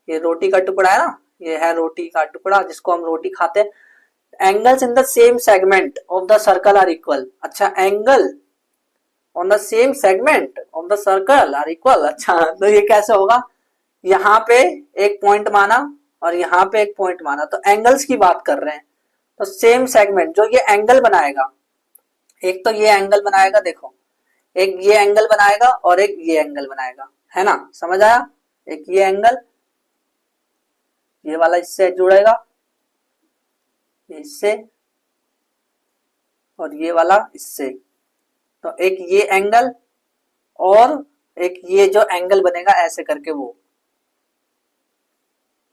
ये रोटी का टुकड़ा है ना, ये है रोटी का टुकड़ा जिसको हम रोटी खाते हैं। Angles in the same segment of the circle are equal. अच्छा, angle on the same segment of the circle are equal, अच्छा तो ये कैसे होगा, यहाँ पे एक पॉइंट माना और यहाँ पे एक पॉइंट माना, तो एंगल्स की बात कर रहे हैं। तो सेम सेगमेंट जो ये एंगल बनाएगा, एक तो ये एंगल बनाएगा, देखो एक ये एंगल बनाएगा और एक ये एंगल बनाएगा, है ना, समझ आया। एक ये एंगल, ये वाला इससे जुड़ेगा, इससे, और ये वाला इससे, तो एक ये एंगल और एक ये जो एंगल बनेगा ऐसे करके वो।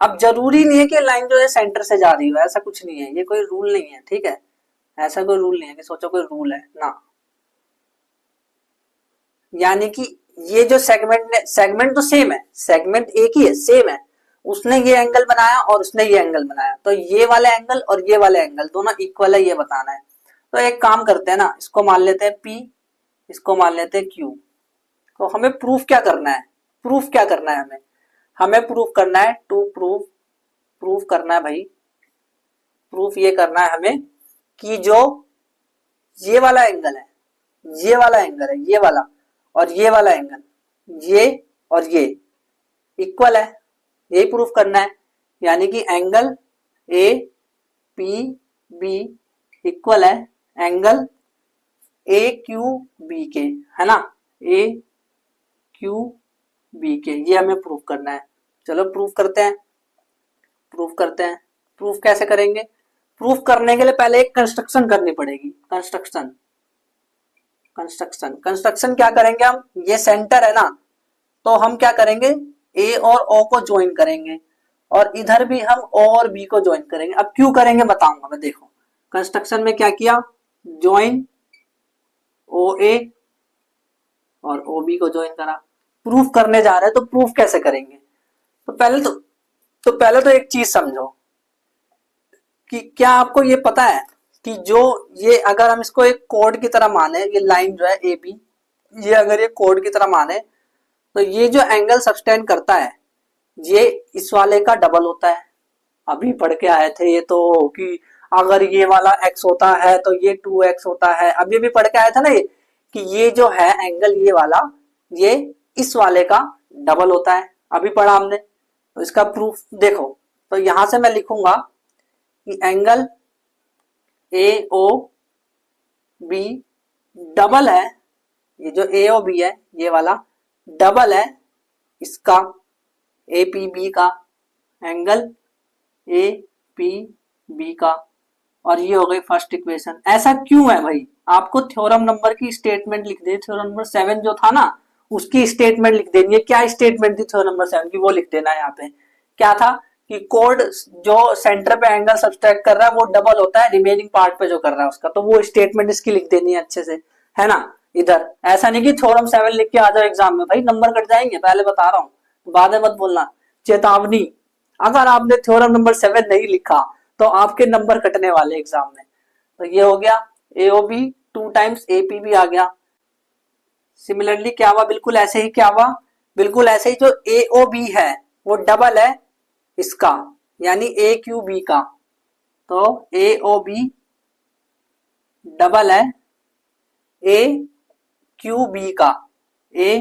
अब जरूरी नहीं है कि लाइन जो है सेंटर से जा रही हो, ऐसा कुछ नहीं है, ये कोई रूल नहीं है। ठीक है, ऐसा कोई रूल नहीं है कि सोचो कोई रूल है ना, यानी कि ये जो सेगमेंट तो सेम है, सेगमेंट एक ही है, सेम है, उसने ये एंगल बनाया और उसने ये एंगल बनाया, तो ये वाले एंगल और ये वाले एंगल दोनों इक्वल है, ये बताना है। तो एक काम करते हैं ना, इसको मान लेते हैं P, इसको मान लेते हैं Q। तो हमें प्रूफ क्या करना है, प्रूफ क्या करना है हमें प्रूफ करना है, टू प्रूफ करना है भाई, प्रूफ ये करना है हमें कि जो ये वाला एंगल है, ये वाला एंगल है, ये वाला और ये वाला एंगल, ये और ये इक्वल है, यही प्रूफ करना है। यानी कि angle A P B equal है एंगल ए क्यू बी के, है ना, ए क्यू बी के, ये हमें प्रूफ करना है। चलो प्रूफ करते हैं, प्रूफ करते हैं। प्रूफ कैसे करेंगे? प्रूफ करने के लिए पहले एक कंस्ट्रक्शन करनी पड़ेगी। कंस्ट्रक्शन कंस्ट्रक्शन कंस्ट्रक्शन क्या करेंगे हम? ये सेंटर है ना, तो हम क्या करेंगे, ए और ओ को ज्वाइन करेंगे और इधर भी हम ओ और बी को ज्वाइन करेंगे। अब क्यों करेंगे बताऊंगा मैं। देखो कंस्ट्रक्शन में क्या किया, ज्वाइन ओ ए और ओ बी को ज्वाइन करा। प्रूफ करने जा रहे हैं तो प्रूफ कैसे करेंगे? तो पहले तो एक चीज समझो कि क्या आपको ये पता है कि जो ये अगर हम इसको एक कोड की तरह माने, ये लाइन जो है ए बी, ये अगर ये कोड की तरह माने तो ये जो एंगल सब्सटेंड करता है ये इस वाले का डबल होता है। अभी पढ़ के आए थे ये तो कि अगर ये वाला x होता है तो ये 2x होता है। अभी भी पढ़ के आया था ना ये कि ये जो है एंगल ये वाला, ये इस वाले का डबल होता है, अभी पढ़ा हमने। तो इसका प्रूफ देखो, तो यहां से मैं लिखूंगा कि angle A O B double है, ये जो ए ओ बी है ये वाला डबल है इसका ए पी बी का, एंगल ए पी बी का। और ये हो गई फर्स्ट इक्वेशन। ऐसा क्यों है भाई? आपको थ्योरम नंबर की स्टेटमेंट लिख दे, थ्योरम नंबर 7 जो था ना उसकी स्टेटमेंट लिख देनी है। क्या स्टेटमेंट थी थ्योरम नंबर 7 की, वो लिख देना है यहाँ पे। क्या था कि कोड जो सेंटर पे एंगल सब्सट्रैक्ट कर रहा है वो डबल होता है रिमेनिंग पार्ट पे जो कर रहा है उसका, तो वो स्टेटमेंट इसकी लिख देनी है अच्छे से, है ना। इधर ऐसा नहीं कि थ्योरम 7 लिख के आ जाओ एग्जाम में, भाई नंबर कट जाएंगे, पहले बता रहा हूँ, बाद में मत बोलना। चेतावनी, अगर आपने थ्योरम नंबर 7 नहीं लिखा तो आपके नंबर कटने वाले एग्जाम में। तो ये हो गया A O B 2 times A P B आ गया। सिमिलरली क्या हुआ, बिल्कुल ऐसे ही, क्या हुआ बिल्कुल ऐसे ही, जो ए ओ बी है वो डबल है इसका, यानी ए क्यू बी का। तो ए ओ बी डबल है ए क्यू बी का, ए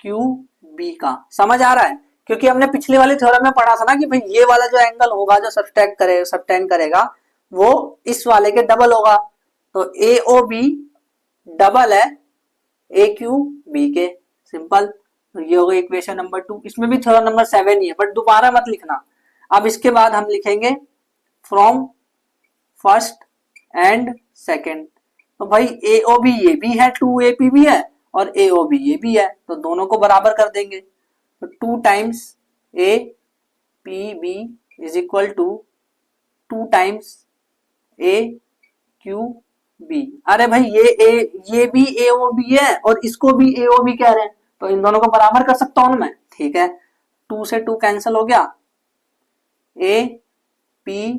क्यू बी का। समझ आ रहा है? क्योंकि हमने पिछले वाले थ्योरम में पढ़ा था ना कि भाई ये वाला जो एंगल होगा जो सबटेंड करेगा वो इस वाले के डबल होगा। तो ए ओ बी डबल है ए क्यू बी के, सिंपल। तो ये होगा इक्वेशन नंबर 2। इसमें भी थ्योरम नंबर 7 ही है, बट दोबारा मत लिखना। अब इसके बाद हम लिखेंगे फ्रॉम फर्स्ट एंड सेकेंड। तो भाई ए ओ बी ये भी है, 2 ए पी भी है और ए ओ बी ये भी है, तो दोनों को बराबर कर देंगे। तो 2 times A P B is equal to 2 times A Q B. अरे भाई ये भी ए ओ बी है और इसको भी ए ओ बी कह रहे हैं, तो इन दोनों को बराबर कर सकता हूं मैं, ठीक है। 2 से 2 कैंसिल हो गया, ए पी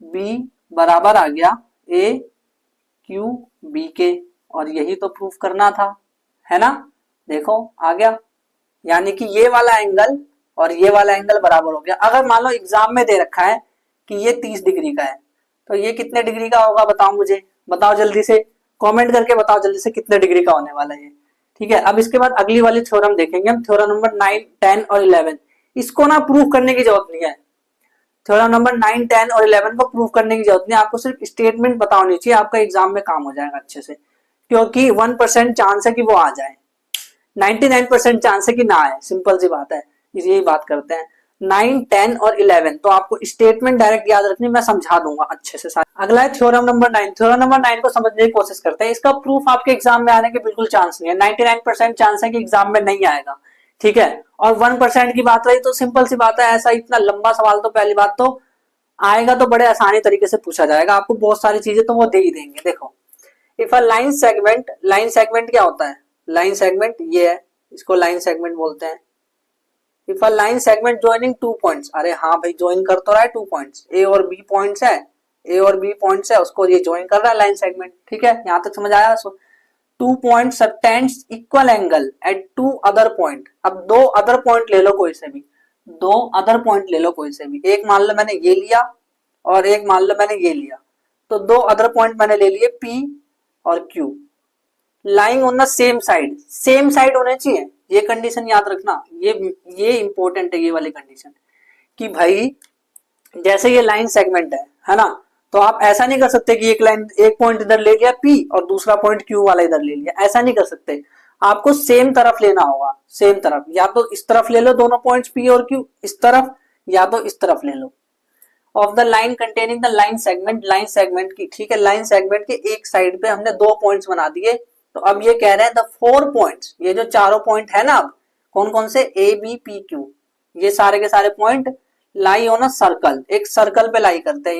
बी बराबर आ गया ए क्यू बी के, और यही तो प्रूफ करना था, है ना। देखो आ गया, यानी कि ये वाला एंगल और ये वाला एंगल बराबर हो गया। अगर मान लो एग्जाम में दे रखा है कि ये 30 डिग्री का है, तो ये कितने डिग्री का होगा बताओ मुझे, बताओ जल्दी से, कमेंट करके बताओ जल्दी से कितने डिग्री का होने वाला है ये, ठीक है। अब इसके बाद अगली वाली थ्योरम देखेंगे हम, थ्योरम नंबर 9, 10 और 11। इसको ना प्रूफ करने की जरूरत नहीं है, थ्योरम नंबर 9, 10 और 11 को प्रूफ करने की जरूरत नहीं, आपको सिर्फ स्टेटमेंट पता होनी चाहिए, आपका एग्जाम में काम हो जाएगा अच्छे से। क्योंकि 1% चांस है कि वो आ जाए, 99% चांस है कि ना आए, सिंपल सी बात है। यही बात करते हैं 9, 10 और 11। तो आपको स्टेटमेंट डायरेक्ट याद रखनी, मैं समझा दूंगा अच्छे से सारा। अगला है थ्योरम नंबर 9। थ्योरम नंबर 9 को समझने की कोशिश करते हैं। इसका प्रूफ आपके एग्जाम में आने के बिल्कुल चांस नहीं है, 99% चांस है कि एग्जाम में नहीं आएगा, ठीक है। और 1% की बात रही तो सिंपल सी बात है, ऐसा इतना लंबा सवाल तो पहली बात तो आएगा तो बड़े आसानी तरीके से पूछा जाएगा, आपको बहुत सारी चीजें तो वो दे ही देंगे। देखो इफ अ लाइन सेगमेंट क्या होता है, लाइन सेगमेंट ये है, इसको लाइन सेगमेंट बोलते हैं। If a line segment joining 2 points, अरे हाँ भाई ज्वाइन कर तो रहा है 2 पॉइंट्स, ए और बी पॉइंट्स है, ए और बी पॉइंट्स है, उसको ये ज्वाइन कर रहा है लाइन सेगमेंट, ठीक है। यहां तक समझ आया? 2 point subtends equal angle at 2 other point. अब 2 अदर पॉइंट ले लो कोई से भी, 2 अदर पॉइंट ले लो कोई से भी, एक मान लो मैंने ये लिया और एक मान लो मैंने ये लिया, तो 2 अदर पॉइंट मैंने ले लिए P और Q, lying on the same side होने चाहिए, ये कंडीशन याद रखना, ये इंपॉर्टेंट है ये वाली कंडीशन, कि भाई जैसे ये लाइन सेगमेंट है ना, तो आप ऐसा नहीं कर सकते कि एक पॉइंट इधर ले लिया P और दूसरा पॉइंट Q वाला इधर ले लिया, ऐसा नहीं कर सकते, आपको सेम तरफ लेना होगा, सेम तरफ, या तो इस तरफ ले लो दोनों पॉइंट्स P और Q इस तरफ, या तो इस तरफ ले लो। Of the line containing the line segment की, ठीक है, लाइन सेगमेंट के एक साइड पे हमने 2 पॉइंट्स बना दिए, तो अब ये कह रहे हैं द 4 पॉइंट्स, ये जो चारों पॉइंट है ना, अब कौन कौन से, ए बी पी क्यू, ये सारे के सारे point lie on a circle, एक सर्कल पे लाई करते हैं,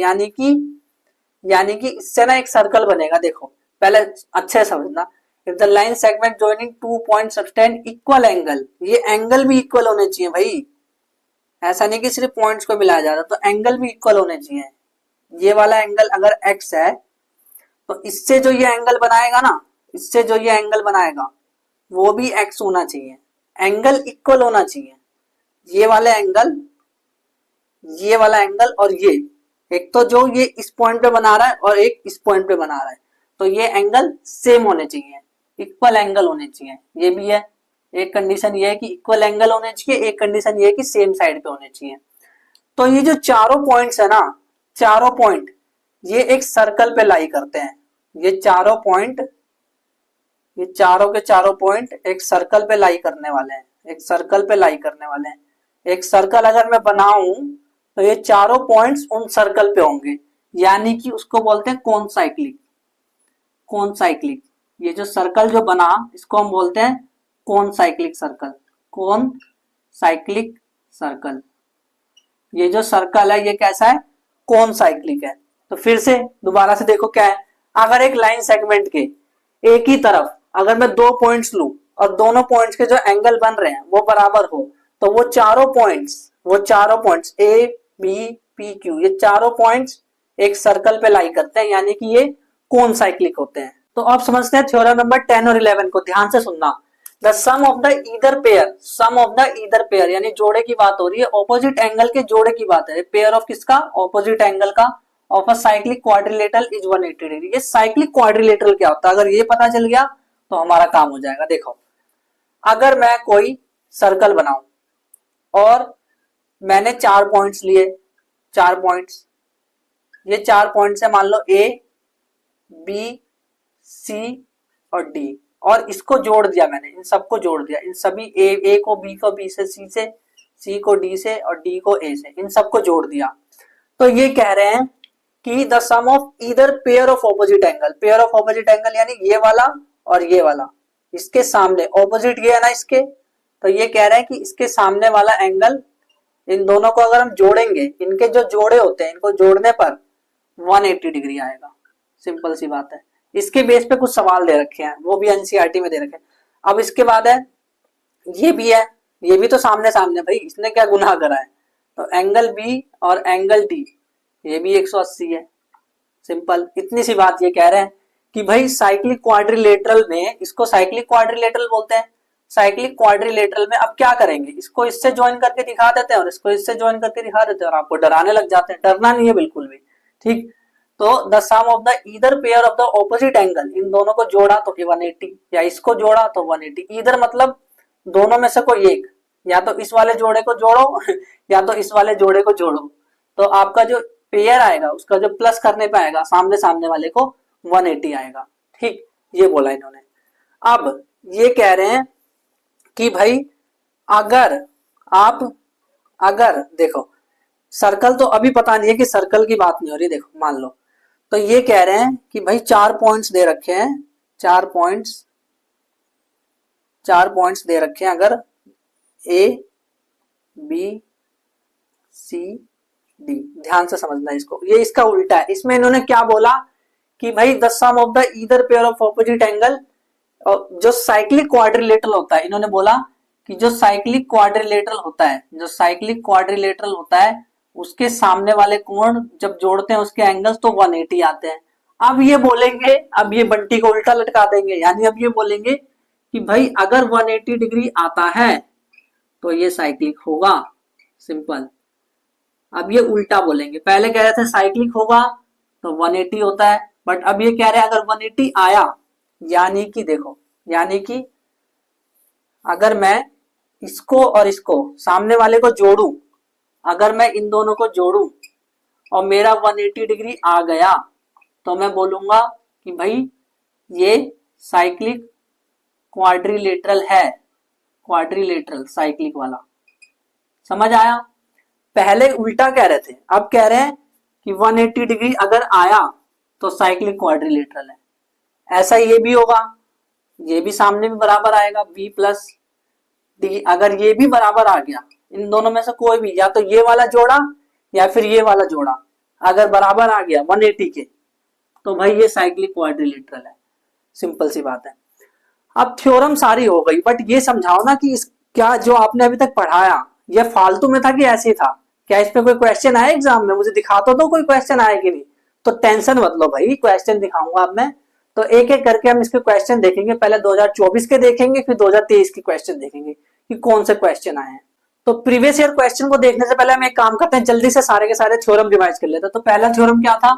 यानी कि इससे ना एक सर्कल बनेगा, देखो पहले अच्छे समझना, if the line segment joining 2 point subtend equal angle, ये एंगल भी इक्वल होने चाहिए भाई, ऐसा नहीं कि सिर्फ पॉइंट्स को मिलाया जा रहा, तो एंगल भी इक्वल होने चाहिए, ये वाला एंगल अगर x है तो इससे जो ये एंगल बनाएगा ना, इससे जो ये एंगल बनाएगा वो भी x होना चाहिए, एंगल इक्वल होना चाहिए, ये वाला एंगल, ये वाला एंगल और ये, एक तो जो ये इस पॉइंट पे बना रहा है और एक इस पॉइंट पे बना रहा है, तो ये एंगल सेम होने चाहिए, इक्वल एंगल होने चाहिए, ये भी है, एक कंडीशन ये है कि इक्वल एंगल होने चाहिए, एक कंडीशन ये है कि सेम साइड पे होने चाहिए। तो ये जो चारों पॉइंट्स है ना, चारों पॉइंट ये एक सर्कल पे लाई करते हैं, ये चारों पॉइंट, ये चारों के चारों पॉइंट एक सर्कल पे लाई करने वाले हैं, एक सर्कल पे लाई करने वाले हैं, एक सर्कल अगर मैं बनाऊं तो ये चारों पॉइंट्स उन सर्कल पे होंगे, यानी कि उसको बोलते हैं कौन साइक्लिक, कौन साइक्लिक, ये जो सर्कल जो बना इसको हम बोलते हैं कौन साइक्लिक सर्कल, कौन साइक्लिक सर्कल, ये जो सर्कल है ये कैसा है, कौन साइक्लिक है। तो फिर से दोबारा से देखो क्या है, अगर एक लाइन सेगमेंट के एक ही तरफ अगर मैं 2 पॉइंट्स लूं और दोनों पॉइंट्स के जो एंगल बन रहे हैं वो बराबर हो, तो वो चारों points A B P Q, ये चारों पॉइंट्स एक सर्कल पे लाई करते हैं, यानी कि ये कौन साइक्लिक होते हैं। तो अब समझते हैं थ्योरम नंबर 10 और 11 को, ध्यान से सुनना। The sum of the either pair, यानी जोड़े की बात हो रही है, ऑपोजिट एंगल के जोड़े की बात है, पेयर ऑफ किसका, ऑपोजिट एंगल का, of a cyclic quadrilateral is 180 degree. ये साइक्लिक क्वाड्रिलेटरल क्या होता है, अगर ये पता चल गया तो हमारा काम हो जाएगा। देखो अगर मैं कोई सर्कल बनाऊं और मैंने 4 पॉइंट्स लिए, 4 पॉइंट्स, ये 4 पॉइंट्स है, मान लो ए बी सी और डी, और इसको जोड़ दिया मैंने, इन सबको जोड़ दिया, इन सभी ए को बी को बी से, सी को डी से और डी को ए से, इन सबको जोड़ दिया। तो ये कह रहे हैं कि the sum of either pair of opposite angle, pair of opposite angle यानी ये वाला और ये वाला, इसके सामने ऑपोजिट ये है ना इसके, तो ये कह रहे हैं कि इसके सामने वाला एंगल, इन दोनों को अगर हम जोड़ेंगे, इनके जो जोड़े होते हैं इनको जोड़ने पर 180 डिग्री आएगा, सिंपल सी बात है। इसके बेस पे कुछ सवाल दे रखे हैं, वो भी एनसीईआरटी में दे रखे हैं। अब इसके बाद है, ये भी है, ये भी तो सामने सामने भाई, इसने क्या गुनाह करा है, तो एंगल बी और एंगल डी ये भी 180 है, सिंपल, इतनी सी बात। ये कह रहे हैं कि भाई साइक्लिक क्वाड्रिलेटरल में, इसको साइक्लिक क्वाड्रिलेटरल बोलते हैं, साइक्लिक क्वाड्रिलेटरल में अब क्या करेंगे, इसको इससे ज्वाइन करके दिखा देते हैं और इसको इससे ज्वाइन करके दिखा देते हैं और आपको डराने लग जाते हैं, डरना नहीं है बिल्कुल भी, ठीक। तो the sum of the either pair of the opposite angle, इन दोनों को जोड़ा तो 180, या इसको जोड़ा तो 180, ईदर मतलब दोनों में से कोई एक, या तो इस वाले जोड़े को जोड़ो या तो इस वाले जोड़े को जोड़ो, तो आपका जो पेयर आएगा उसका जो प्लस करने पे आएगा सामने सामने वाले को 180 आएगा, ठीक, ये बोला इन्होंने। अब ये कह रहे हैं कि भाई अगर देखो सर्कल तो अभी पता नहीं है कि सर्कल की बात नहीं हो रही, देखो मान लो, तो ये कह रहे हैं कि भाई 4 पॉइंट्स दे रखे हैं, 4 पॉइंट्स दे रखे हैं, अगर ए बी सी डी, ध्यान से समझना इसको, ये इसका उल्टा है, इसमें इन्होंने क्या बोला कि भाई the sum of the either pair of opposite angle, जो साइक्लिक क्वाड्रिलेटरल होता है, इन्होंने बोला कि जो साइक्लिक क्वाड्रिलेटरल होता है उसके सामने वाले कोण जब जोड़ते हैं उसके एंगल्स तो 180 आते हैं। अब ये बोलेंगे, अब ये बंटी को उल्टा लटका देंगे, यानी अब ये बोलेंगे कि भाई अगर 180 डिग्री आता है तो ये साइक्लिक होगा, सिंपल। अब ये उल्टा बोलेंगे, पहले कह रहे थे साइक्लिक होगा तो 180 होता है, बट अब ये कह रहे हैं अगर 180 आया यानी कि देखो, यानी कि अगर मैं इसको और इसको सामने वाले को जोड़ूं, अगर मैं इन दोनों को जोड़ूं और मेरा 180 डिग्री आ गया तो मैं बोलूंगा कि भाई ये साइक्लिक क्वाड्रिलेटरल है, क्वाड्रिलेटरल साइक्लिक वाला। समझ आया? पहले उल्टा कह रहे थे, अब कह रहे हैं कि 180 डिग्री अगर आया तो साइक्लिक क्वाड्रिलेटरल है। ऐसा ये भी होगा, ये भी सामने में बराबर आएगा b प्लस डी। अगर ये भी बराबर आ गया, इन दोनों में से कोई भी, या तो ये वाला जोड़ा या फिर ये वाला जोड़ा, अगर बराबर आ गया 180 के, तो भाई ये साइक्लिक क्वाड्रिलेटरल है। सिंपल सी बात है। अब थ्योरम सारी हो गई, बट ये समझाओ ना कि इस क्या जो आपने अभी तक पढ़ाया ये फालतू में था कि ऐसे ही था? क्या इस पे कोई क्वेश्चन आया एग्जाम में? मुझे दिखा तो दो कोई क्वेश्चन आया कि नहीं। तो टेंशन मत लो भाई, क्वेश्चन दिखाऊंगा अब मैं। तो एक एक करके हम इसके क्वेश्चन देखेंगे। पहले 2024 के देखेंगे, फिर 2023 के क्वेश्चन देखेंगे कि कौन से क्वेश्चन आए हैं। तो प्रीवियस ईयर क्वेश्चन को देखने से पहले हम एक काम करते हैं, जल्दी से सारे के सारे थ्योरम रिवाइज कर लेते हैं। तो पहला थ्योरम क्या था?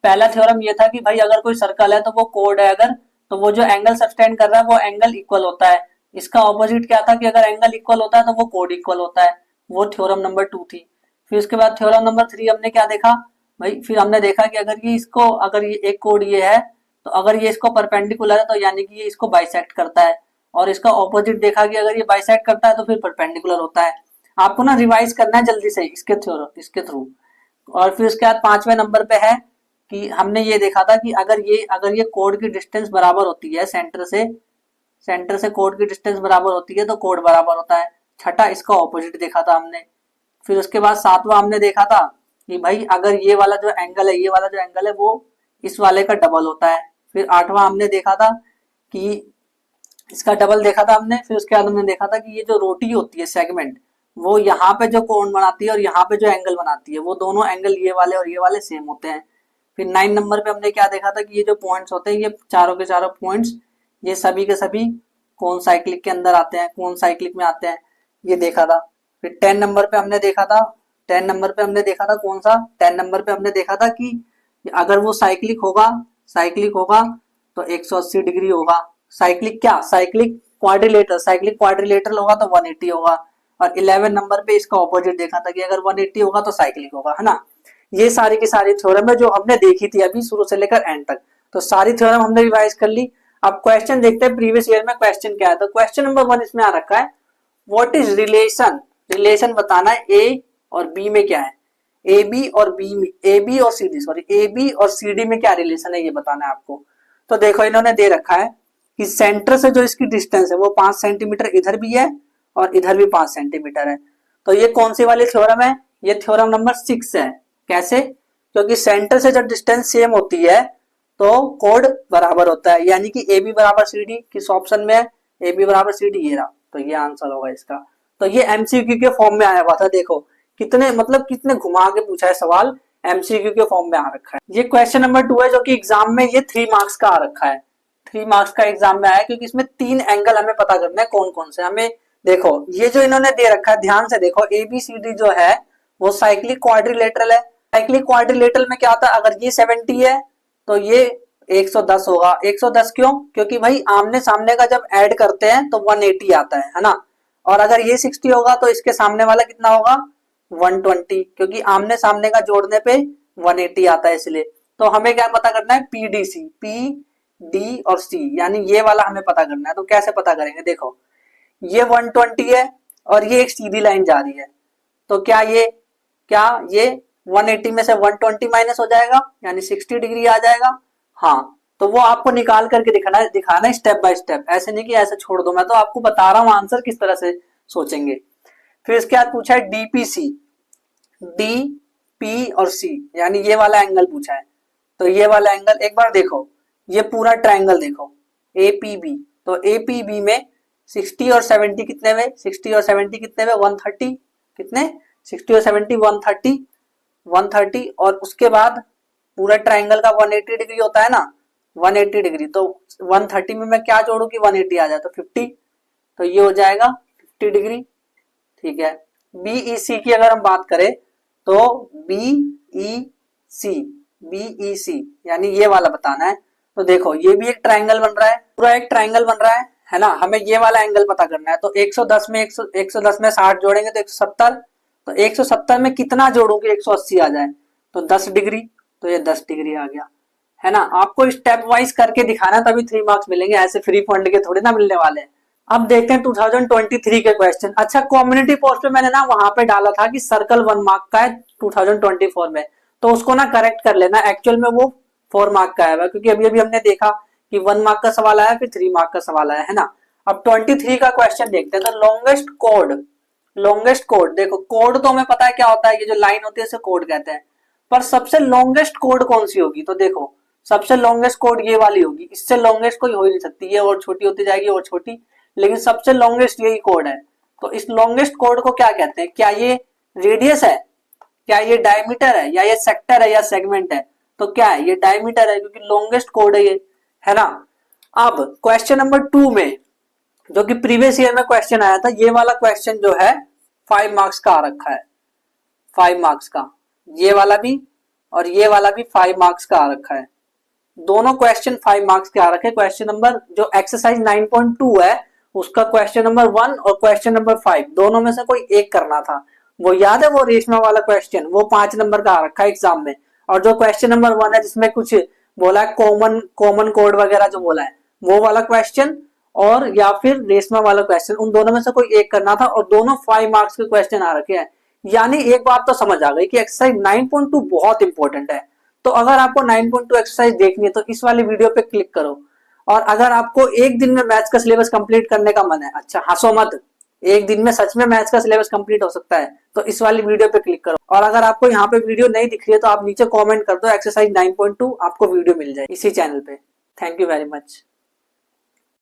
पहला थ्योरम ये था कि भाई अगर कोई सर्कल है तो वो कोड है, अगर तो वो जो एंगल सब्सटेंड कर रहा है वो एंगल इक्वल होता है। इसका ऑपोजिट क्या था कि अगर एंगल इक्वल होता है तो वो कोड इक्वल होता है। वो थ्योरम नंबर 2 थी। फिर उसके बाद थ्योरम नंबर 3 हमने क्या देखा भाई? फिर हमने देखा कि अगर ये इसको, अगर ये एक कोड ये है तो अगर ये इसको परपेंडिकुलर है तो यानी कि ये इसको बाइसेक्ट करता है। और इसका ऑपोजिट देखा कि अगर ये बाइसेक्ट करता है तो फिर परपेंडिकुलर होता है। आपको ना रिवाइज करना है जल्दी से इसके थ्रू। और फिर उसके बाद 5वें नंबर पे है कि हमने ये देखा था कि अगर ये कोड की डिस्टेंस बराबर होती है, सेंटर से कोड की डिस्टेंस बराबर होती है तो कोड बराबर होता है। छठा इसका ऑपोजिट देखा था हमने। फिर उसके बाद 7वां हमने देखा था कि भाई अगर ये वाला जो एंगल है, ये वाला जो एंगल है वो इस वाले का डबल होता है। फिर 8वां हमने देखा था कि इसका डबल देखा था हमने। फिर उसके बाद हमने देखा था कि ये जो रोटी होती है सेगमेंट, वो यहाँ पे जो कोण बनाती है और यहाँ पे जो एंगल बनाती है, वो दोनों एंगल ये वाले और ये वाले सेम होते हैं। फिर 9 नंबर पे हमने क्या देखा था कि ये जो पॉइंट्स होते हैं, ये चारों के चारों पॉइंट्स, ये सभी के सभी कौन साइक्लिक के अंदर आते हैं, कौन साइक्लिक में आते हैं, ये देखा था। फिर 10 नंबर पे हमने देखा था, 10 नंबर पे हमने देखा था कौन सा? 10 नंबर पे हमने देखा था कि अगर वो साइक्लिक होगा तो 180 डिग्री होगा। साइक्लिक क्या? साइक्लिक क्वाड्रिलेटरल होगा तो 180 होगा। और 11 नंबर पे इसका ऑपोजिट देखा था कि अगर 180 होगा तो साइक्लिक होगा, है ना। ये सारी की सारी थ्योरम है जो हमने देखी थी अभी शुरू से लेकर एंड तक। तो सारी थ्योरम हमने रिवाइज कर ली। अब क्वेश्चन देखते हैं प्रीवियस ईयर में क्वेश्चन क्या है। तो क्वेश्चन नंबर 1 इसमें आ रखा है, व्हाट इज रिलेशन बताना है ए और बी में क्या है। ए बी और सी डी में क्या रिलेशन है ये बताना है आपको। तो देखो इन्होंने दे रखा है कि सेंटर से जो इसकी डिस्टेंस है वो 5 सेंटीमीटर इधर भी है और इधर भी 5 सेंटीमीटर है। तो ये कौन सी वाली थ्योरम है? ये थ्योरम नंबर 6 है। कैसे? क्योंकि सेंटर से जब डिस्टेंस सेम होती है तो कोड बराबर होता है, यानी कि ए बी बराबर सी डी। किस ऑप्शन में है? ए बी बराबर सी डी, ये रहा। तो ये आंसर होगा इसका। तो ये एमसीक्यू के फॉर्म में आया हुआ था। देखो कितने घुमा के पूछा है सवाल, एमसीक्यू के फॉर्म में आ रखा है। ये क्वेश्चन नंबर 2 है जो कि एग्जाम में ये 3 मार्क्स का आ रखा है। 3 मार्क्स का एग्जाम में आया क्योंकि इसमें 3 एंगल हमें पता करना है कौन कौन से हमें। देखो ये जो इन्होंने दे रखा है, ध्यान से देखो, ए बी सी डी जो है वो साइक्लिक क्वाड्रिलेटरल है। साइक्लिक क्वाड्रिलेटरल में क्या होता है? अगर ये 70 है तो ये 110 होगा। 110 क्यों? क्योंकि भाई आमने सामने का जब ऐड करते हैं तो 180 आता है ना। और अगर ये 60 होगा तो इसके सामने वाला कितना होगा? 120, क्योंकि आमने सामने का जोड़ने पे 180 आता है इसलिए। तो हमें क्या पता करना है? पीडीसी, पी डी और सी, यानी ये वाला हमें पता करना है। तो कैसे पता करेंगे? देखो ये 120 है और ये एक सीधी लाइन जा रही है, तो क्या ये 180 में से 120 माइनस हो जाएगा, यानी 60 डिग्री आ जाएगा। हाँ, तो वो आपको निकाल करके दिखाना है स्टेप बाय स्टेप, ऐसे नहीं कि ऐसे छोड़ दो। मैं तो आपको बता रहा हूँ आंसर किस तरह से सोचेंगे। फिर इसके बाद पूछा है डीपीसी, डी पी और सी, यानी ये वाला एंगल पूछा है। तो ये वाला एंगल एक बार देखो, ये पूरा ट्रायंगल देखो एपीबी। तो एपीबी में 60 और 70 कितने हुए? 60 और 70 कितने हुए? 130। कितने? 60 और 70 130। और उसके बाद पूरा ट्रायंगल का 180 डिग्री होता है ना, 180 डिग्री। तो 130 में मैं क्या जोड़ू कि 180 आ जाए? तो 50। तो ये हो जाएगा 50 डिग्री। ठीक है। बीईसी की अगर हम बात करें तो बीईसी यानी ये वाला बताना है। तो देखो ये भी एक ट्रायंगल बन रहा है, पूरा एक ट्रायंगल बन रहा है ना। हमें ये वाला एंगल पता करना है, तो 110 में 110 में 60 जोड़ेंगे तो 170, तो 170 में कितना जोड़ोगे 180 आ जाए, तो 10 डिग्री, तो ये 10 डिग्री आ गया, है ना। आपको स्टेप वाइज करके दिखाना तभी 3 मार्क्स मिलेंगे, ऐसे फ्री फंड के थोड़ी ना मिलने वाले हैं। अब देखते हैं 2023 के क्वेश्चन। अच्छा, कम्युनिटी पोस्ट पे मैंने ना वहां पे डाला था कि सर्कल 1 मार्क का है 2024 में, तो उसको ना करेक्ट कर लेना, एक्चुअल में वो 4 मार्क का है, क्योंकि अभी अभी हमने देखा कि 1 मार्क का सवाल आया, फिर 3 मार्क का सवाल आया, है ना। अब 23 का क्वेश्चन देखते हैं। तो लॉन्गेस्ट कोड देखो, कोड तो हमें पता है क्या होता है, ये जो लाइन होती है इसे कोड कहते हैं, पर सबसे लॉन्गेस्ट कोड कौन सी होगी, तो देखो सबसे लॉन्गेस्ट कोड ये वाली होगी, इससे लॉन्गेस्ट कोई हो ही नहीं सकती, ये और छोटी होती जाएगी और छोटी, लेकिन सबसे लॉन्गेस्ट यही कोड है। तो इस लॉन्गेस्ट कोड को क्या कहते हैं, क्या ये रेडियस है, क्या ये डायमीटर है, या ये सेक्टर है, या सेगमेंट है, तो क्या है, ये डायमीटर है, क्योंकि लॉन्गेस्ट कोड है ये, है ना। अब क्वेश्चन नंबर 2 में, जो कि प्रीवियस ईयर में क्वेश्चन आया था, ये वाला क्वेश्चन जो है 5 मार्क्स का आ रखा है, 5 मार्क्स का, ये वाला भी और ये वाला भी 5 मार्क्स का आ रखा है, दोनों क्वेश्चन 5 मार्क्स के आ रखे। क्वेश्चन नंबर जो एक्सरसाइज 9.2 है उसका क्वेश्चन नंबर 1 और क्वेश्चन नंबर 5 दोनों में से कोई एक करना था, वो याद है, वो रेशमा वाला क्वेश्चन, वो 5 नंबर का आ रखा है एग्जाम में। और जो क्वेश्चन नंबर 1 है जिसमें कुछ बोला है कॉमन कोड वगैरह जो बोला है, वो वाला क्वेश्चन और या फिर रेशमा वाला क्वेश्चन, उन दोनों में से कोई एक करना था, और दोनों 5 मार्क्स के क्वेश्चन आ रखे हैं। यानी एक बात तो समझ आ गई कि एक्सरसाइज 9.2 बहुत इंपॉर्टेंट है। तो अगर आपको 9.2 एक्सरसाइज देखनी है तो इस वाली वीडियो पे क्लिक करो। और अगर आपको एक दिन में मैथ्स का सिलेबस कंप्लीट करने का मन है, अच्छा हंसो मत, एक दिन में सच में मैथ्स का सिलेबस कंप्लीट हो सकता है, तो इस वाली वीडियो पे क्लिक करो। और अगर आपको यहाँ पे वीडियो नहीं दिख रही है तो आप नीचे कमेंट कर दो एक्सरसाइज 9.2, आपको वीडियो मिल जाए इसी चैनल पे। Thank you very much.